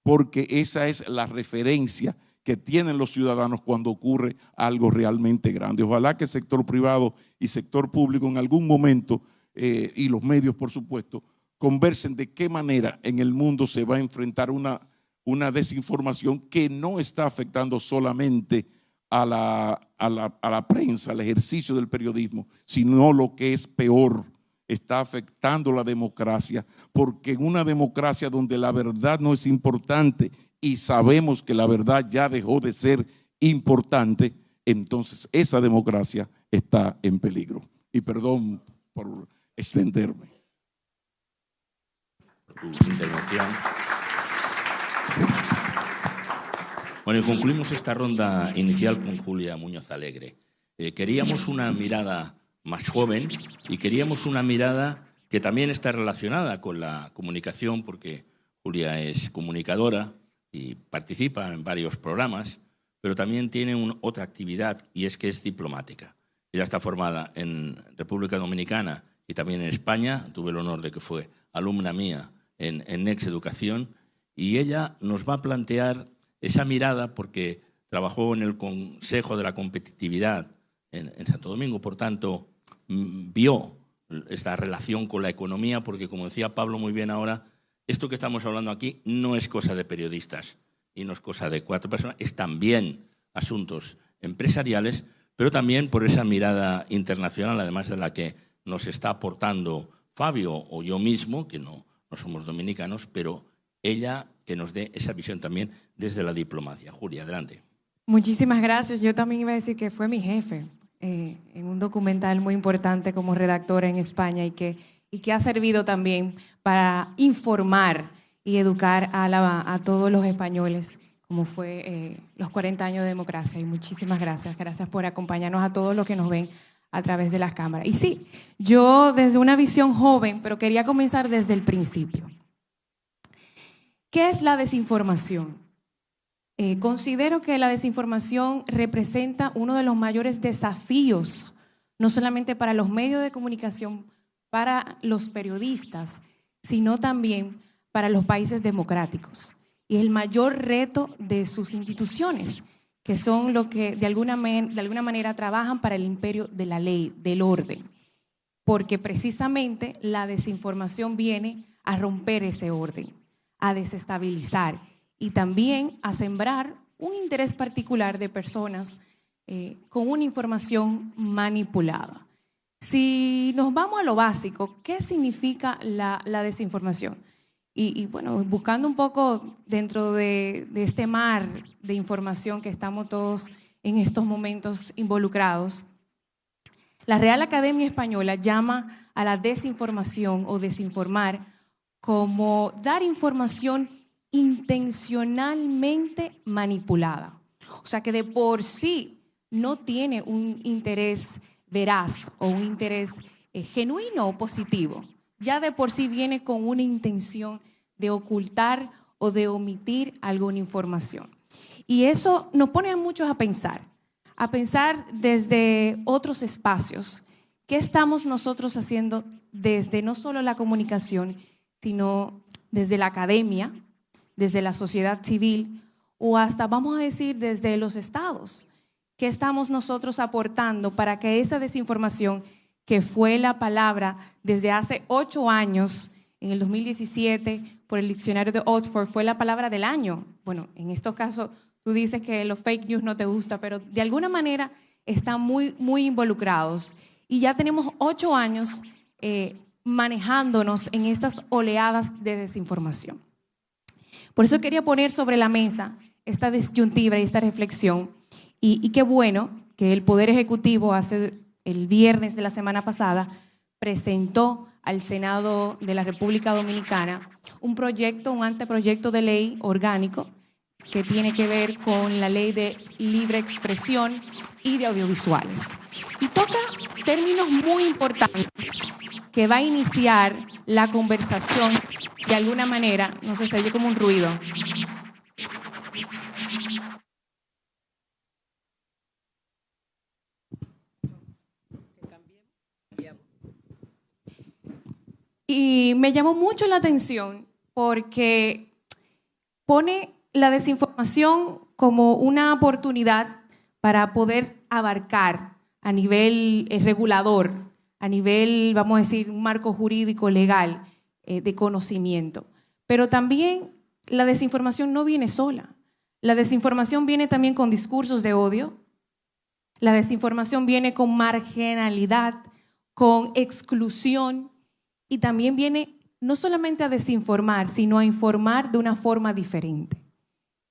porque esa es la referencia que tienen los ciudadanos cuando ocurre algo realmente grande. Ojalá que el sector privado y sector público en algún momento, y los medios por supuesto, conversen de qué manera en el mundo se va a enfrentar una desinformación que no está afectando solamente a la prensa, al ejercicio del periodismo, sino lo que es peor, está afectando la democracia, porque en una democracia donde la verdad no es importante y sabemos que la verdad ya dejó de ser importante, entonces esa democracia está en peligro. Y perdón por extenderme. Tu intervención. Bueno, y concluimos esta ronda inicial con Julia Muñoz Alegre. Queríamos una mirada más joven y queríamos una mirada que también está relacionada con la comunicación, porque Julia es comunicadora y participa en varios programas, pero también tiene otra actividad, y es que es diplomática. Ella está formada en República Dominicana y también en España. Tuve el honor de que fue alumna mía en Next Educación, y ella nos va a plantear esa mirada porque trabajó en el Consejo de la Competitividad en Santo Domingo, por tanto, vio esta relación con la economía, porque como decía Pablo muy bien ahora, esto que estamos hablando aquí no es cosa de periodistas y no es cosa de 4 personas, es también asuntos empresariales, pero también por esa mirada internacional, además de la que nos está aportando Fabio o yo mismo, que no somos dominicanos, pero ella que nos dé esa visión también desde la diplomacia. Julia, adelante. Muchísimas gracias. Yo también iba a decir que fue mi jefe en un documental muy importante como redactora en España, y que ha servido también para informar y educar a todos los españoles, como fue los 40 años de democracia. Y muchísimas gracias. Gracias por acompañarnos a todos los que nos ven a través de las cámaras. Y sí, yo desde una visión joven, pero quería comenzar desde el principio. ¿Qué es la desinformación? Considero que la desinformación representa uno de los mayores desafíos, no solamente para los medios de comunicación, para los periodistas, sino también para los países democráticos. Y es el mayor reto de sus instituciones, que son los que de alguna manera trabajan para el imperio de la ley, del orden. Porque precisamente la desinformación viene a romper ese orden, a desestabilizar y también a sembrar un interés particular de personas con una información manipulada. Si nos vamos a lo básico, ¿qué significa la desinformación? Y bueno, buscando un poco dentro de este mar de información que estamos todos en estos momentos involucrados, la Real Academia Española llama a la desinformación o desinformar como dar información intencionalmente manipulada. O sea, que de por sí no tiene un interés veraz o un interés genuino o positivo. Ya de por sí viene con una intención de ocultar o de omitir alguna información. Y eso nos pone a muchos a pensar desde otros espacios. ¿Qué estamos nosotros haciendo desde no solo la comunicación, sino desde la academia, desde la sociedad civil o hasta, vamos a decir, desde los estados? ¿Qué estamos nosotros aportando para que esa desinformación, que fue la palabra desde hace 8 años, en el 2017, por el diccionario de Oxford, fue la palabra del año? Bueno, en estos casos tú dices que los fake news no te gusta, pero de alguna manera están muy, muy involucrados. Y ya tenemos 8 años manejándonos en estas oleadas de desinformación. Por eso quería poner sobre la mesa esta disyuntiva y esta reflexión. Y qué bueno que el Poder Ejecutivo el viernes de la semana pasada presentó al Senado de la República Dominicana un anteproyecto de ley orgánico que tiene que ver con la ley de libre expresión y de audiovisuales. Y toca términos muy importantes que va a iniciar la conversación de alguna manera. No sé, se oye como un ruido. Y me llamó mucho la atención porque pone la desinformación como una oportunidad para poder abarcar a nivel regulador, a nivel, vamos a decir, un marco jurídico legal de conocimiento. Pero también la desinformación no viene sola. La desinformación viene también con discursos de odio. La desinformación viene con marginalidad, con exclusión, y también viene no solamente a desinformar, sino a informar de una forma diferente.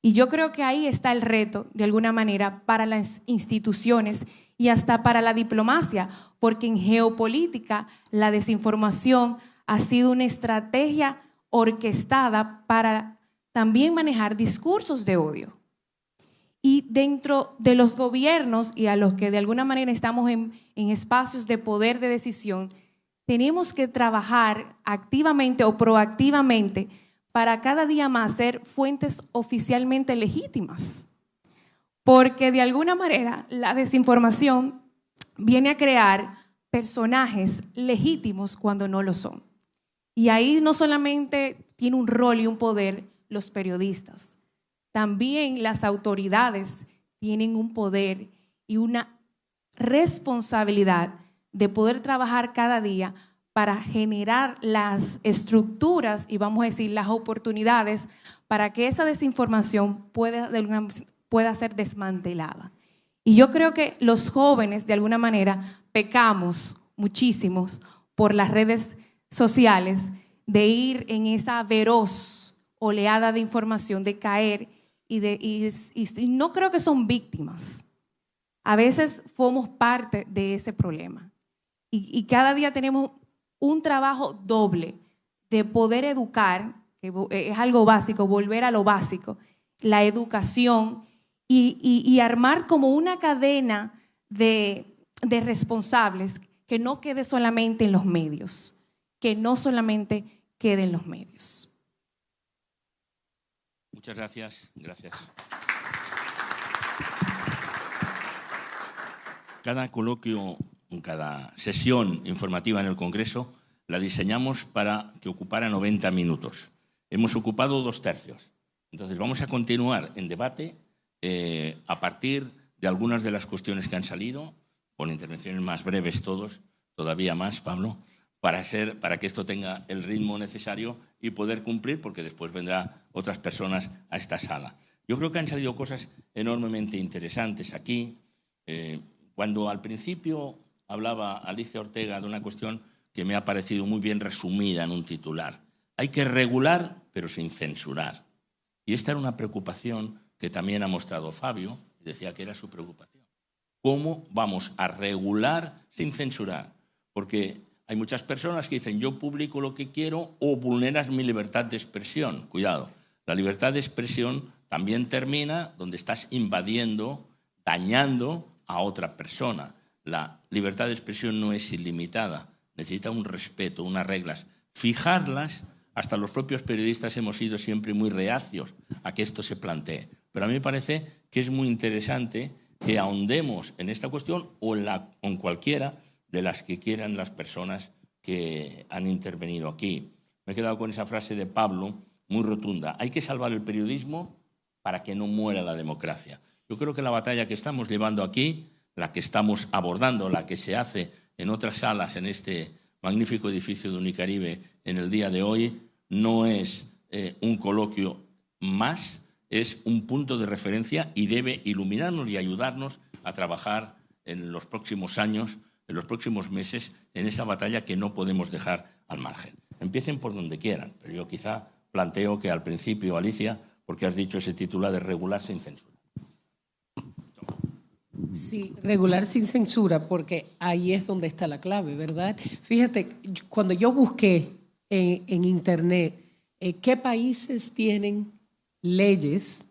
Y yo creo que ahí está el reto, de alguna manera, para las instituciones y hasta para la diplomacia, porque en geopolítica la desinformación ha sido una estrategia orquestada para también manejar discursos de odio. Y dentro de los gobiernos y a los que de alguna manera estamos en espacios de poder de decisión, tenemos que trabajar activamente o proactivamente para cada día más ser fuentes oficialmente legítimas. Porque de alguna manera la desinformación viene a crear personajes legítimos cuando no lo son. Y ahí no solamente tiene un rol y un poder los periodistas, también las autoridades tienen un poder y una responsabilidad de poder trabajar cada día para generar las estructuras y vamos a decir las oportunidades para que esa desinformación pueda ser desmantelada. Y yo creo que los jóvenes de alguna manera pecamos muchísimos por las redes sociales de ir en esa veloz oleada de información, de caer y no creo que son víctimas. A veces somos parte de ese problema. Y cada día tenemos un trabajo doble de poder educar, que es algo básico, volver a lo básico, la educación y armar como una cadena de responsables que no quede solamente en los medios, que no solamente quede en los medios. Muchas gracias. Gracias. Cada coloquio, cada sesión informativa en el Congreso la diseñamos para que ocupara 90 minutos. Hemos ocupado 2/3. Entonces vamos a continuar en debate a partir de algunas de las cuestiones que han salido, con intervenciones más breves todavía más, Pablo, para que esto tenga el ritmo necesario y poder cumplir, porque después vendrán otras personas a esta sala. Yo creo que han salido cosas enormemente interesantes aquí. Cuando al principio hablaba Alicia Ortega de una cuestión que me ha parecido muy bien resumida en un titular. Hay que regular, pero sin censurar. Y esta era una preocupación que también ha mostrado Fabio, y decía que era su preocupación. ¿Cómo vamos a regular sin censurar? Porque hay muchas personas que dicen yo publico lo que quiero o vulneras mi libertad de expresión. Cuidado, la libertad de expresión también termina donde estás invadiendo, dañando a otra persona. la libertad de expresión no es ilimitada, necesita un respeto, unas reglas. Fijarlas, hasta los propios periodistas hemos sido siempre muy reacios a que esto se plantee. Pero a mí me parece que es muy interesante que ahondemos en esta cuestión o en cualquiera de las que quieran las personas que han intervenido aquí. Me he quedado con esa frase de Pablo, muy rotunda. Hay que salvar el periodismo para que no muera la democracia. Yo creo que la batalla que estamos llevando aquí, la que estamos abordando, la que se hace en otras salas en este magnífico edificio de Unicaribe en el día de hoy, no es un coloquio más, es un punto de referencia y debe iluminarnos y ayudarnos a trabajar en los próximos años, en los próximos meses, en esa batalla que no podemos dejar al margen. Empiecen por donde quieran, pero yo quizá planteo que al principio, Alicia, porque has dicho ese titular de regular sin censura. Sí, regular sin censura, porque ahí es donde está la clave, ¿verdad? Fíjate, cuando yo busqué en Internet qué países tienen leyes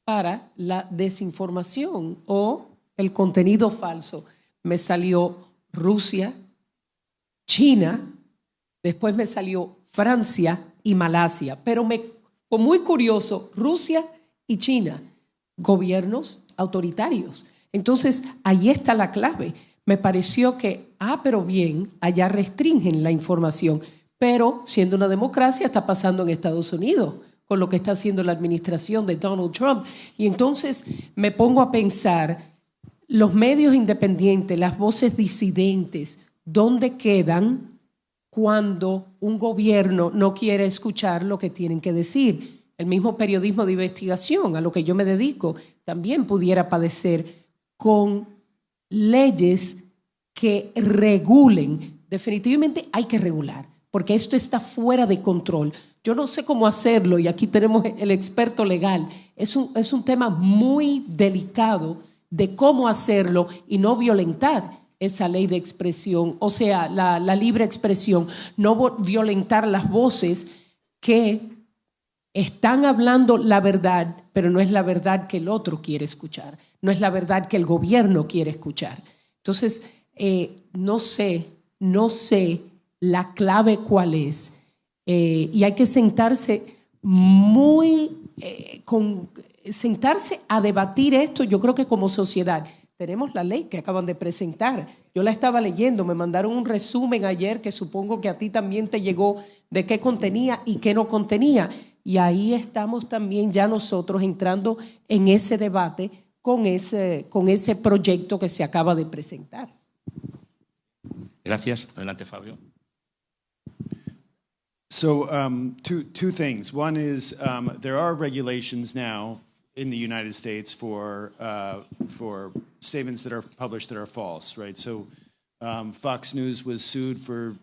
para la desinformación o el contenido falso, me salió Rusia, China, después me salió Francia y Malasia, pero fue muy curioso, Rusia y China, gobiernos autoritarios. Entonces, ahí está la clave. Me pareció que, pero bien, allá restringen la información, pero siendo una democracia está pasando en Estados Unidos con lo que está haciendo la administración de Donald Trump. Y entonces me pongo a pensar, los medios independientes, las voces disidentes, ¿dónde quedan cuando un gobierno no quiere escuchar lo que tienen que decir? El mismo periodismo de investigación, a lo que yo me dedico, también pudiera padecer con leyes que regulen. Definitivamente hay que regular, porque esto está fuera de control. Yo no sé cómo hacerlo, y aquí tenemos el experto legal. Es un tema muy delicado de cómo hacerlo y no violentar esa ley de expresión, o sea, la libre expresión, no violentar las voces que están hablando la verdad, pero no es la verdad que el otro quiere escuchar, no es la verdad que el gobierno quiere escuchar. Entonces, no sé la clave cuál es, y hay que sentarse sentarse a debatir esto. Yo creo que como sociedad tenemos la ley que acaban de presentar. Yo la estaba leyendo, me mandaron un resumen ayer que supongo que a ti también te llegó de qué contenía y qué no contenía. Y ahí estamos también ya nosotros entrando en ese debate con ese proyecto que se acaba de presentar. Gracias. Adelante, Fabio. So two things. One is there are regulations now in the United States for statements that are published that are false, right? So Fox News was sued for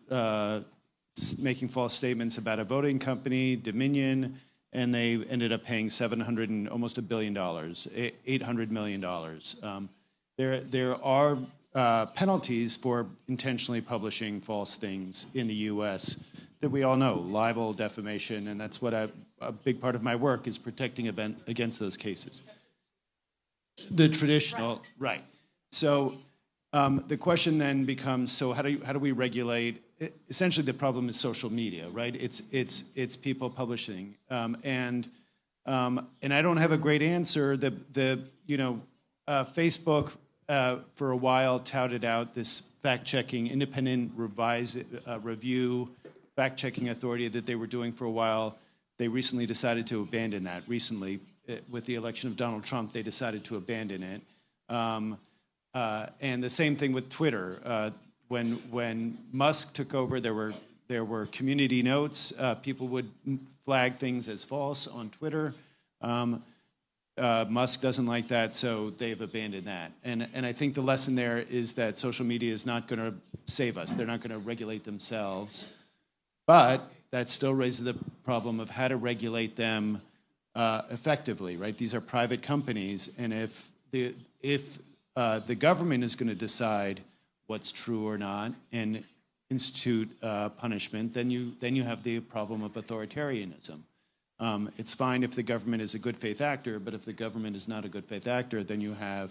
making false statements about a voting company, Dominion, and they ended up paying almost $1 billion, $800 million. There are penalties for intentionally publishing false things in the U.S. that we all know, libel, defamation, and that's what a big part of my work is protecting against those cases. The traditional, right. So the question then becomes, so how do we regulate? Essentially, the problem is social media, right? It's people publishing, and I don't have a great answer. Facebook for a while touted out this fact-checking, independent review, fact-checking authority that they were doing for a while. They recently decided to abandon that. Recently, with the election of Donald Trump, they decided to abandon it. And the same thing with Twitter. When Musk took over, there were community notes. People would flag things as false on Twitter. Musk doesn't like that, so they've abandoned that. And I think the lesson there is that social media is not going to save us. They're not going to regulate themselves. But that still raises the problem of how to regulate them effectively, right? These are private companies, and if the government is going to decide what's true or not and institute punishment, then you have the problem of authoritarianism. It's fine if the government is a good faith actor, but if the government is not a good faith actor, then you have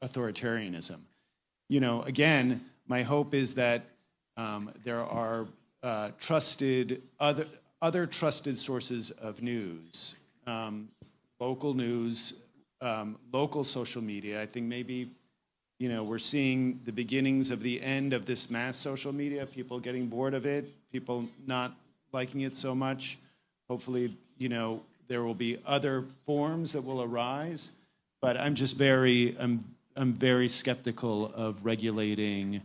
authoritarianism. You know, again, my hope is that there are other trusted sources of news, local news, local social media. I think maybe, you know, we're seeing the beginnings of the end of this mass social media, people getting bored of it, people not liking it so much. Hopefully, you know, there will be other forms that will arise, but I'm just I'm very skeptical of regulating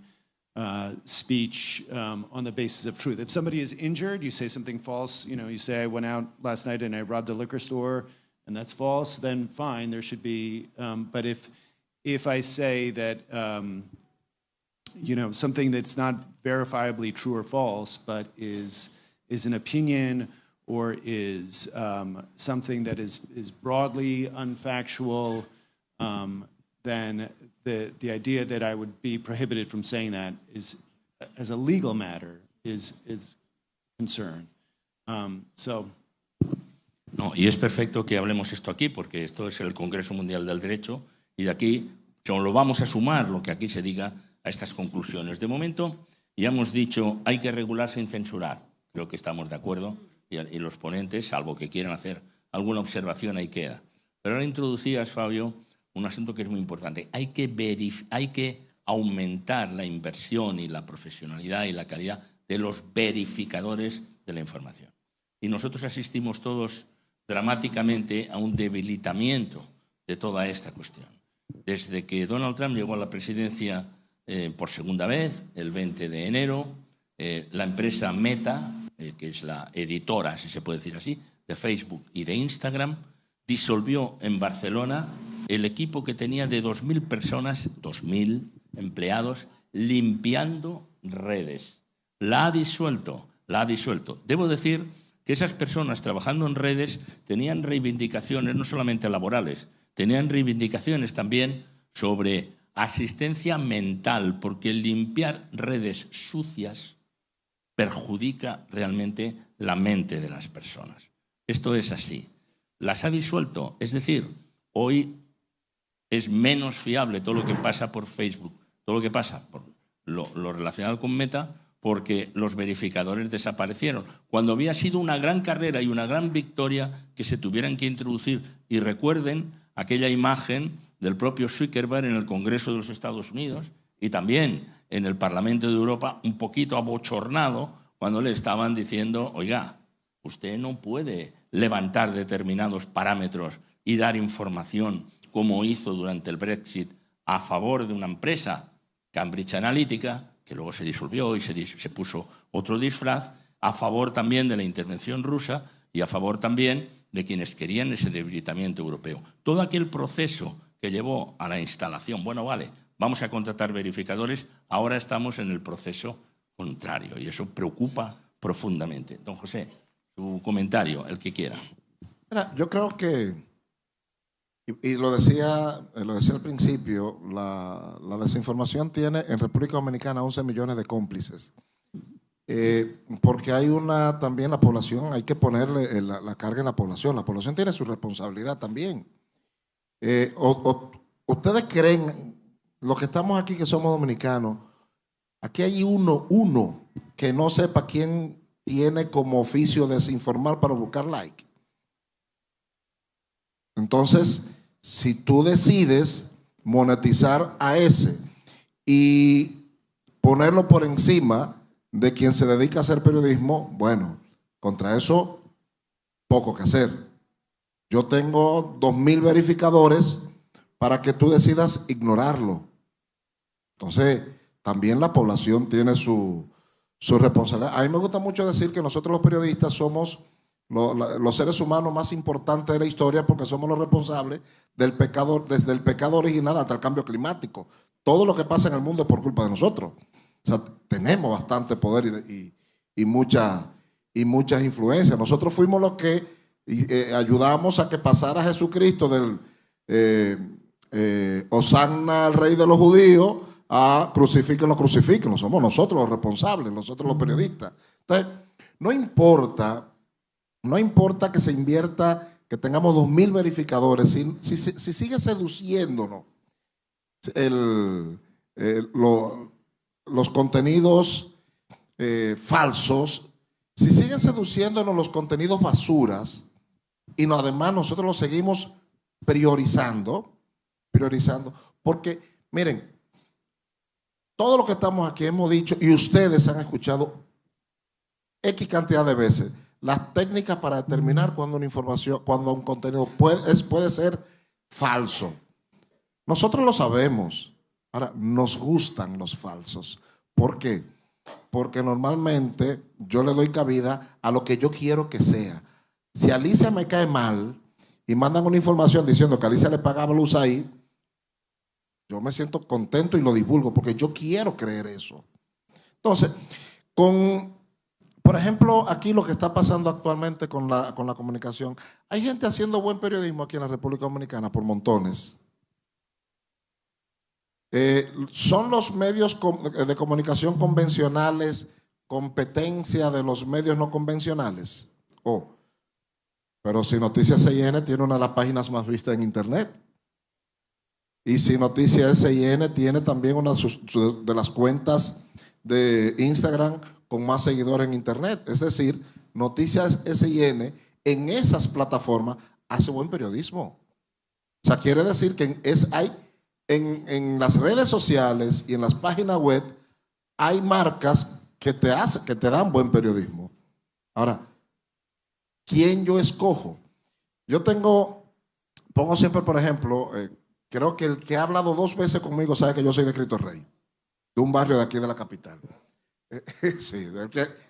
speech on the basis of truth. If somebody is injured, you say something false, you know, you say, I went out last night and I robbed a liquor store, and that's false, then fine, there should be, but if I say that, you know, something that's not verifiably true or false, but is an opinion or is something that is broadly unfactual, then the idea that I would be prohibited from saying that is, as a legal matter, is concern. No, y es perfecto que hablemos esto aquí, porque esto es el Congreso Mundial del Derecho, y de aquí lo vamos a sumar, lo que aquí se diga, a estas conclusiones. De momento, ya hemos dicho, hay que regular sin censurar. Creo que estamos de acuerdo, y los ponentes, salvo que quieran hacer alguna observación, ahí queda. Pero ahora introducías, Fabio, un asunto que es muy importante. Hay que aumentar la inversión y la profesionalidad y la calidad de los verificadores de la información. Y nosotros asistimos todos dramáticamente a un debilitamiento de toda esta cuestión. Desde que Donald Trump llegó a la presidencia por segunda vez, el 20 de enero, la empresa Meta, que es la editora, si se puede decir así, de Facebook y de Instagram, disolvió en Barcelona el equipo que tenía de 2.000 personas, 2.000 empleados, limpiando redes. La ha disuelto, la ha disuelto. Debo decir que esas personas trabajando en redes tenían reivindicaciones no solamente laborales, tenían reivindicaciones también sobre asistencia mental, porque limpiar redes sucias perjudica realmente la mente de las personas. Esto es así. Las ha disuelto, es decir, hoy es menos fiable todo lo que pasa por Facebook, todo lo que pasa por lo relacionado con Meta, porque los verificadores desaparecieron. Cuando había sido una gran carrera y una gran victoria que se tuvieran que introducir, y recuerden aquella imagen del propio Zuckerberg en el Congreso de los Estados Unidos y también en el Parlamento de Europa, un poquito abochornado, cuando le estaban diciendo, oiga, usted no puede levantar determinados parámetros y dar información como hizo durante el Brexit a favor de una empresa, Cambridge Analytica, que luego se disolvió y se puso otro disfraz, a favor también de la intervención rusa y a favor también de quienes querían ese debilitamiento europeo. Todo aquel proceso que llevó a la instalación, bueno, vale, vamos a contratar verificadores, ahora estamos en el proceso contrario y eso preocupa profundamente. Don José, su comentario, el que quiera. Mira, yo creo que, y lo decía al principio, la desinformación tiene en República Dominicana 11 millones de cómplices. Porque hay también la población, hay que ponerle la carga en la población tiene su responsabilidad también. ¿Ustedes creen, los que estamos aquí que somos dominicanos, aquí hay uno que no sepa quién tiene como oficio desinformar para buscar like? Entonces, si tú decides monetizar a ese y ponerlo por encima de quien se dedica a hacer periodismo, bueno, contra eso poco que hacer. Yo tengo 2.000 verificadores para que tú decidas ignorarlo. Entonces, también la población tiene su responsabilidad. A mí me gusta mucho decir que nosotros los periodistas somos los seres humanos más importantes de la historia porque somos los responsables del pecado, desde el pecado original hasta el cambio climático. Todo lo que pasa en el mundo es por culpa de nosotros. O sea, tenemos bastante poder y muchas influencias. Nosotros fuimos los que ayudamos a que pasara Jesucristo del Hosanna al Rey de los Judíos a crucifíquenlo. Somos nosotros los responsables, nosotros los periodistas. Entonces, no importa que se invierta, que tengamos 2.000 verificadores, si sigue seduciéndonos los contenidos falsos, si siguen seduciéndonos los contenidos basuras y además nosotros los seguimos priorizando, porque miren, todo lo que estamos aquí hemos dicho y ustedes han escuchado X cantidad de veces las técnicas para determinar cuando una información, cuando un contenido puede ser falso. Nosotros lo sabemos. Ahora, nos gustan los falsos. ¿Por qué? Porque normalmente yo le doy cabida a lo que yo quiero que sea. Si Alicia me cae mal y mandan una información diciendo que a Alicia le pagaba luz ahí, yo me siento contento y lo divulgo porque yo quiero creer eso. Entonces, por ejemplo, aquí lo que está pasando actualmente con la comunicación, hay gente haciendo buen periodismo aquí en la República Dominicana por montones. ¿Son los medios de comunicación convencionales competencia de los medios no convencionales? Pero si Noticias SIN tiene una de las páginas más vistas en Internet. Y si Noticias SIN tiene también una de las cuentas de Instagram con más seguidores en Internet. Es decir, Noticias SIN en esas plataformas hace buen periodismo. O sea, quiere decir que en las redes sociales y en las páginas web hay marcas que te dan buen periodismo. Ahora, ¿quién yo escojo? Yo pongo siempre, por ejemplo, creo que el que ha hablado 2 veces conmigo sabe que yo soy de Cristo Rey, de un barrio de aquí de la capital. Sí,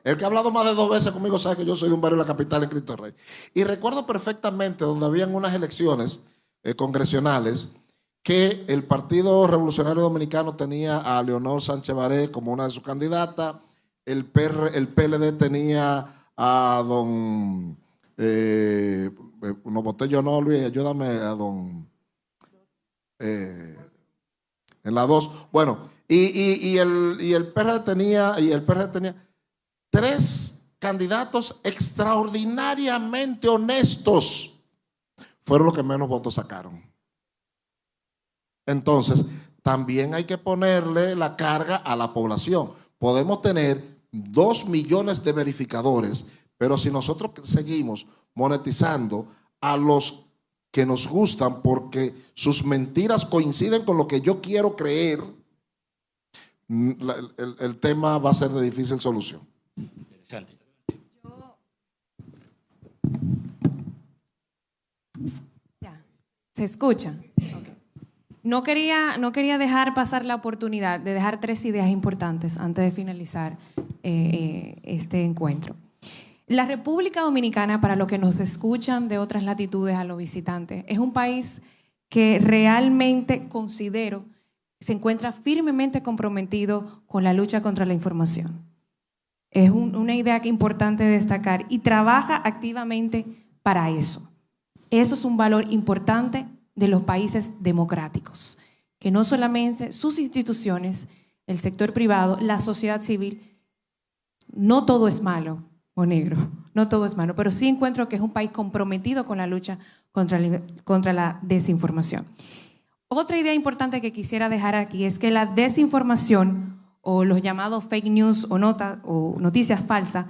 el que ha hablado más de 2 veces conmigo sabe que yo soy de un barrio de la capital en Cristo Rey. Y recuerdo perfectamente donde habían unas elecciones congresionales que el Partido Revolucionario Dominicano tenía a Leonor Sánchez Baré como una de sus candidatas, el PLD tenía a don Botello no, Luis, ayúdame a don en la 2. Bueno, y el PRD tenía 3 candidatos extraordinariamente honestos. Fueron los que menos votos sacaron. Entonces, también hay que ponerle la carga a la población. Podemos tener 2 millones de verificadores, pero si nosotros seguimos monetizando a los que nos gustan porque sus mentiras coinciden con lo que yo quiero creer, el tema va a ser de difícil solución. Interesante. Ya. ¿Se escucha? Okay. No quería dejar pasar la oportunidad de dejar 3 ideas importantes antes de finalizar este encuentro. La República Dominicana, para los que nos escuchan de otras latitudes a los visitantes, es un país que realmente considero se encuentra firmemente comprometido con la lucha contra la información. Es una idea que es importante destacar y trabaja activamente para eso. Eso es un valor importante de los países democráticos, que no solamente sus instituciones, el sector privado, la sociedad civil, no todo es malo o negro, no todo es malo, pero sí encuentro que es un país comprometido con la lucha contra la desinformación. Otra idea importante que quisiera dejar aquí es que la desinformación o los llamados fake news o noticias falsas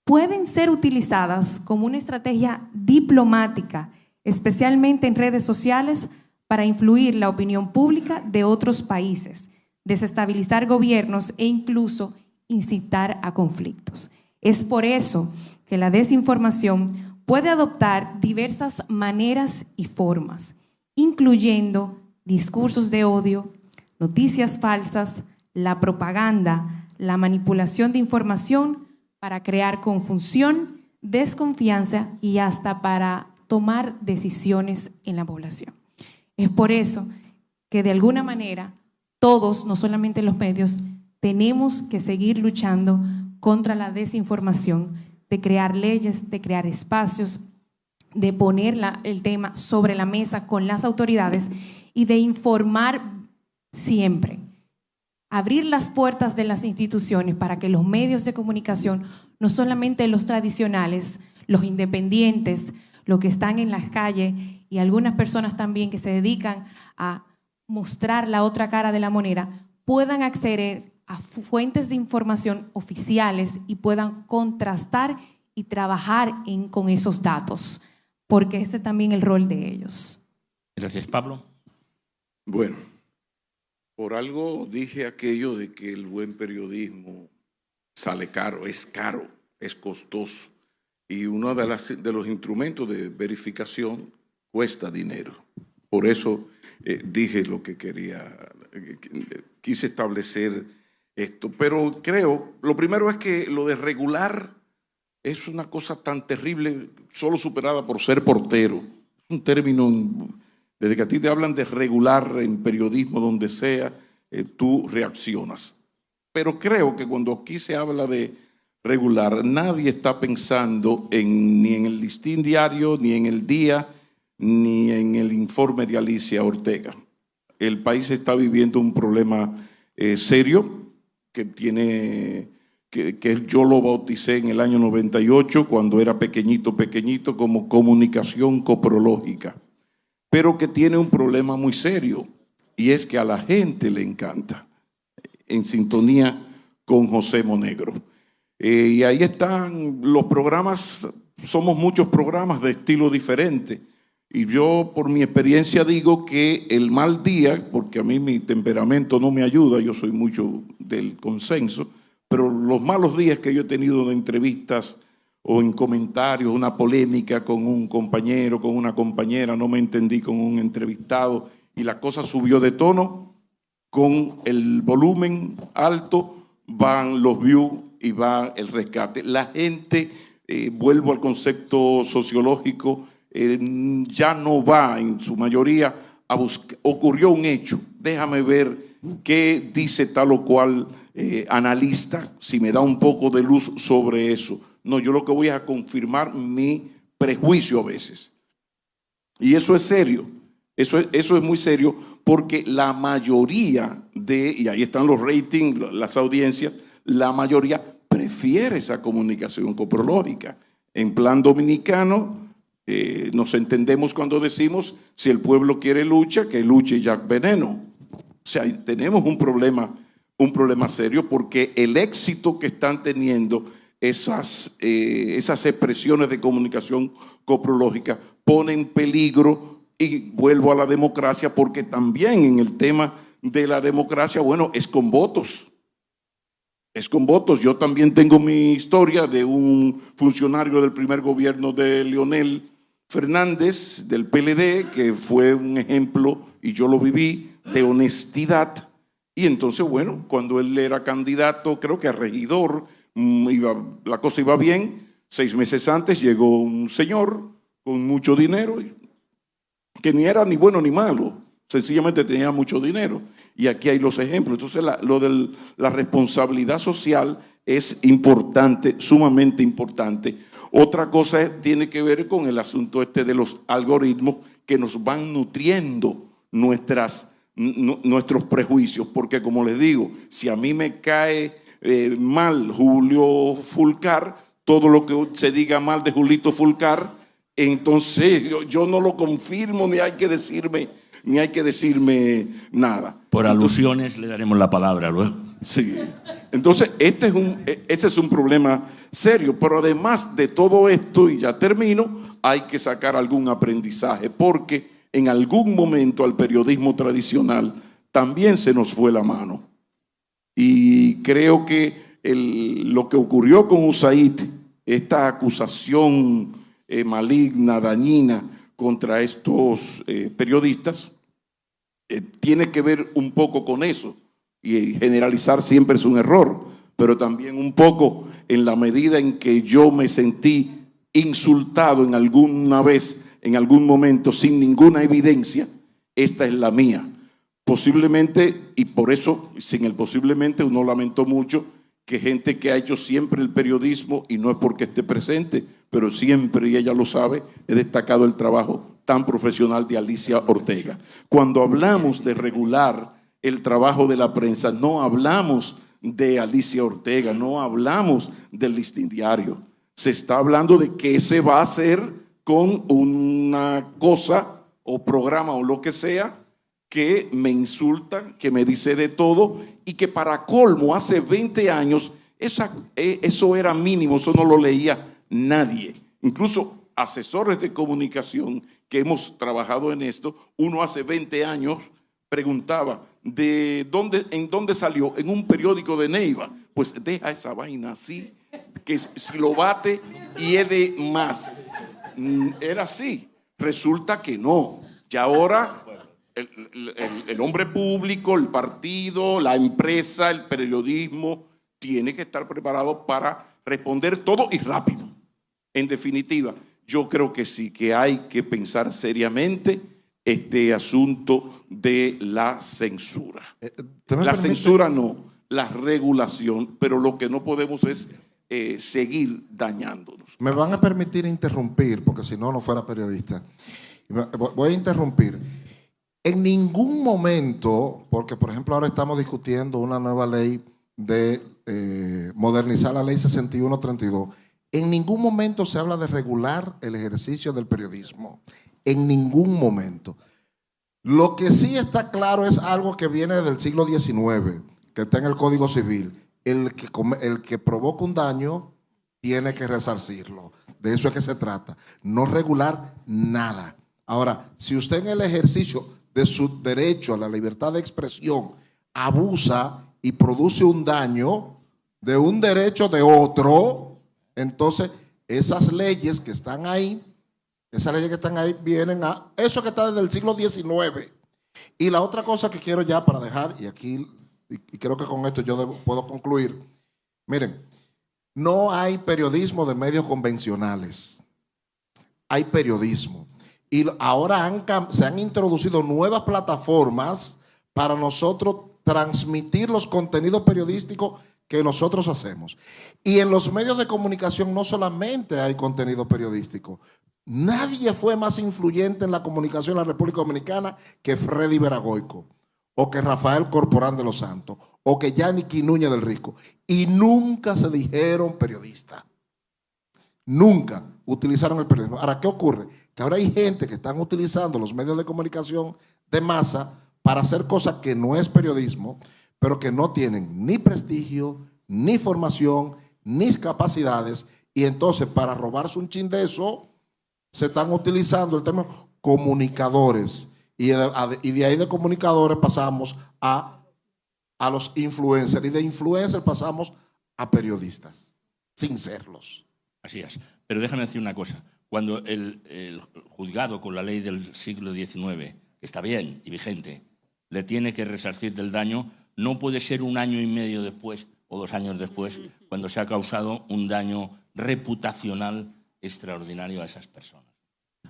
pueden ser utilizadas como una estrategia diplomática, especialmente en redes sociales, para influir la opinión pública de otros países, desestabilizar gobiernos e incluso incitar a conflictos. Es por eso que la desinformación puede adoptar diversas maneras y formas, incluyendo discursos de odio, noticias falsas, la propaganda, la manipulación de información para crear confusión, desconfianza y hasta para tomar decisiones en la población. Es por eso que de alguna manera todos, no solamente los medios, tenemos que seguir luchando contra la desinformación, de crear leyes, de crear espacios, de poner el tema sobre la mesa con las autoridades y de informar siempre. Abrir las puertas de las instituciones para que los medios de comunicación, no solamente los tradicionales, los independientes, los que están en las calles y algunas personas también que se dedican a mostrar la otra cara de la moneda, puedan acceder a fuentes de información oficiales y puedan contrastar y trabajar con esos datos, porque ese es también el rol de ellos. Gracias, Pablo. Bueno, por algo dije aquello de que el buen periodismo sale caro, es costoso. Y uno de los instrumentos de verificación cuesta dinero. Por eso dije lo que quería, quise establecer esto. Pero creo, lo primero es que lo de regular es una cosa tan terrible, solo superada por ser portero. Un término, desde que a ti te hablan de regular en periodismo, donde sea, tú reaccionas. Pero creo que cuando aquí se habla de regular, nadie está pensando ni en el Listín Diario, ni en El Día, ni en el informe de Alicia Ortega. El país está viviendo un problema serio que yo lo bauticé en el año 98, cuando era pequeñito, como comunicación coprológica, pero que tiene un problema muy serio, y es que a la gente le encanta, en sintonía con José Monegro. Y ahí están los programas, somos muchos programas de estilo diferente, y yo por mi experiencia digo que el mal día, porque a mí mi temperamento no me ayuda, yo soy mucho del consenso, pero los malos días que yo he tenido en entrevistas o en comentarios, una polémica con un compañero, con una compañera, no me entendí con un entrevistado y la cosa subió de tono, con el volumen alto van los views y va el rescate. La gente, vuelvo al concepto sociológico, ya no va en su mayoría a buscar. Ocurrió un hecho, déjame ver qué dice tal o cual analista, si me da un poco de luz sobre eso. No, yo lo que voy es a confirmar mi prejuicio a veces. Y eso es serio, eso es muy serio, porque la mayoría y ahí están los ratings, las audiencias, la mayoría prefiere esa comunicación coprológica. En plan dominicano, nos entendemos cuando decimos, si el pueblo quiere lucha, que luche Jack Veneno. O sea, tenemos un problema serio, porque el éxito que están teniendo esas expresiones de comunicación coprológica pone en peligro, y vuelvo a la democracia, porque también en el tema de la democracia, bueno, es con votos. Es con votos. Yo también tengo mi historia de un funcionario del primer gobierno de Leonel Fernández, del PLD, que fue un ejemplo, y yo lo viví, de honestidad. Y entonces, bueno, cuando él era candidato, creo que a regidor, la cosa iba bien. 6 meses antes llegó un señor con mucho dinero, que ni era ni bueno ni malo, sencillamente tenía mucho dinero. Y aquí hay los ejemplos. Entonces, lo de la responsabilidad social es importante, sumamente importante. Otra cosa tiene que ver con el asunto de los algoritmos que nos van nutriendo nuestros prejuicios, porque como les digo, si a mí me cae mal Julio Fulcar, todo lo que se diga mal de Julito Fulcar, entonces yo no lo confirmo, ni hay que decirme nada. Por alusiones le daremos la palabra luego. Sí. Entonces, ese es un problema serio, pero además de todo esto, y ya termino, hay que sacar algún aprendizaje, porque en algún momento al periodismo tradicional también se nos fue la mano. Y creo que lo que ocurrió con USAID, esta acusación maligna, dañina contra estos periodistas, tiene que ver un poco con eso. Y generalizar siempre es un error, pero también un poco en la medida en que yo me sentí insultado en alguna vez, en algún momento, sin ninguna evidencia. Esta es la mía. Posiblemente, y por eso, sin el posiblemente, uno lamentó mucho que gente que ha hecho siempre el periodismo, y no es porque esté presente, pero siempre, y ella lo sabe, he destacado el trabajo tan profesional de Alicia Ortega. Cuando hablamos de regular el trabajo de la prensa, no hablamos de Alicia Ortega, no hablamos del Listín Diario. Se está hablando de qué se va a hacer con una cosa o programa o lo que sea que me insultan, que me dice de todo y que para colmo hace 20 años eso era mínimo, eso no lo leía nadie. Incluso asesores de comunicación que hemos trabajado en esto, uno hace 20 años preguntaba en dónde salió, en un periódico de Neiva. Pues deja esa vaina así, que si lo bate y es de más. Era así. Resulta que no. Y ahora el hombre público, el partido, la empresa, el periodismo tiene que estar preparado para responder todo y rápido. En definitiva, yo creo que sí, que hay que pensar seriamente este asunto de la censura. La censura no, la regulación, pero lo que no podemos es seguir dañándonos. Me van a permitir interrumpir, porque si no, no fuera periodista. Voy a interrumpir. En ningún momento, porque por ejemplo ahora estamos discutiendo una nueva ley de modernizar la ley 6132, en ningún momento se habla de regular el ejercicio del periodismo. En ningún momento. Lo que sí está claro es algo que viene del siglo XIX, que está en el Código Civil. El que provoca un daño tiene que resarcirlo. De eso es que se trata. No regular nada. Ahora, si usted en el ejercicio de su derecho a la libertad de expresión abusa y produce un daño de un derecho de otro, entonces esas leyes que están ahí, vienen a eso que está desde el siglo XIX. Y la otra cosa que quiero ya para dejar, y aquí, y creo que con esto yo puedo concluir, miren, no hay periodismo de medios convencionales, hay periodismo. Y ahora se han introducido nuevas plataformas para nosotros transmitir los contenidos periodísticos que nosotros hacemos. Y en los medios de comunicación no solamente hay contenido periodístico. Nadie fue más influyente en la comunicación en la República Dominicana que Freddy Veragoico, o que Rafael Corporán de los Santos, o que Yannick Núñez del Rico. Y nunca se dijeron periodistas. Nunca utilizaron el periodismo. Ahora, ¿qué ocurre? Que ahora hay gente que están utilizando los medios de comunicación de masa para hacer cosas que no es periodismo, pero que no tienen ni prestigio, ni formación, ni capacidades, y entonces para robarse un chin de eso, se están utilizando el término comunicadores, y de ahí de comunicadores pasamos a los influencers, y de influencers pasamos a periodistas, sin serlos. Así es. Pero déjame decir una cosa. Cuando el juzgado con la ley del siglo XIX, que está bien y vigente, le tiene que resarcir del daño, no puede ser un año y medio después o 2 años después, cuando se ha causado un daño reputacional extraordinario a esas personas.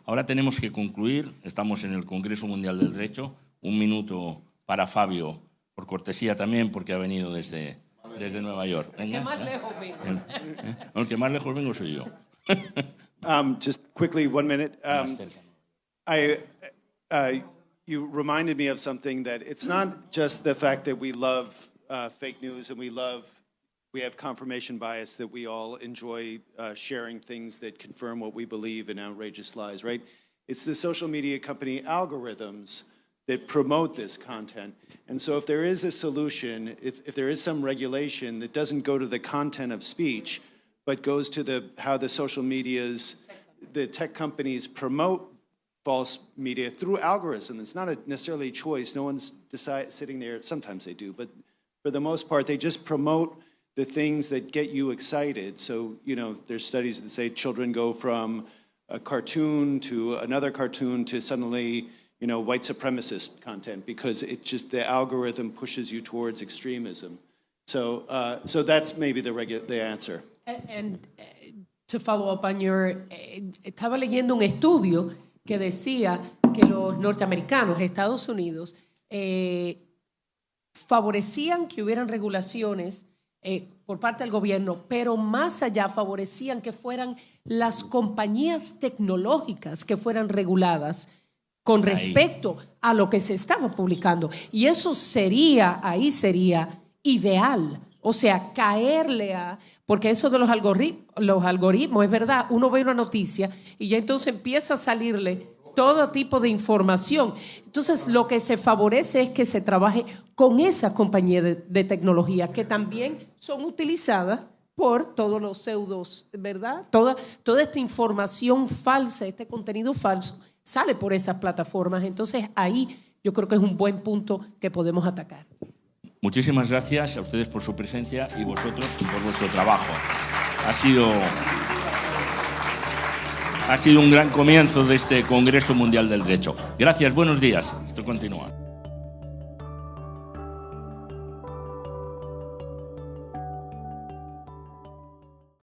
Ahora tenemos que concluir. Estamos en el Congreso Mundial del Derecho. 1 minuto para Fabio, por cortesía también, porque ha venido desde Nueva York. El que más lejos vengo. El que más lejos vengo soy yo. Just quickly, 1 minute. You reminded me of something, that it's not just the fact that we love fake news and we have confirmation bias, that we all enjoy sharing things that confirm what we believe in outrageous lies, right? It's the social media company algorithms that promote this content. And so if there is a solution, if there is some regulation that doesn't go to the content of speech, but goes to how the social medias, the tech companies promote false media through algorithms. It's not necessarily a choice. No one's sitting there. Sometimes they do, but for the most part, they just promote the things that get you excited. So, there's studies that say children go from a cartoon to another cartoon to suddenly, white supremacist content, because it's just the algorithm pushes you towards extremism. So that's maybe the answer. And to follow up on estaba leyendo un estudio que decía que los norteamericanos, Estados Unidos, favorecían que hubieran regulaciones por parte del gobierno, pero más allá favorecían que fueran las compañías tecnológicas que fueran reguladas con respecto a lo que se estaba publicando. Y eso sería ideal. O sea, caerle porque eso de los algoritmos, es verdad, uno ve una noticia y ya entonces empieza a salirle todo tipo de información. Entonces, lo que se favorece es que se trabaje con esas compañías de tecnología que también son utilizadas por todos los pseudos, ¿verdad? Toda esta información falsa, este contenido falso, sale por esas plataformas. Entonces, ahí yo creo que es un buen punto que podemos atacar. Muchísimas gracias a ustedes por su presencia y vosotros por vuestro trabajo. Ha sido un gran comienzo de este Congreso Mundial del Derecho. Gracias, buenos días. Esto continúa.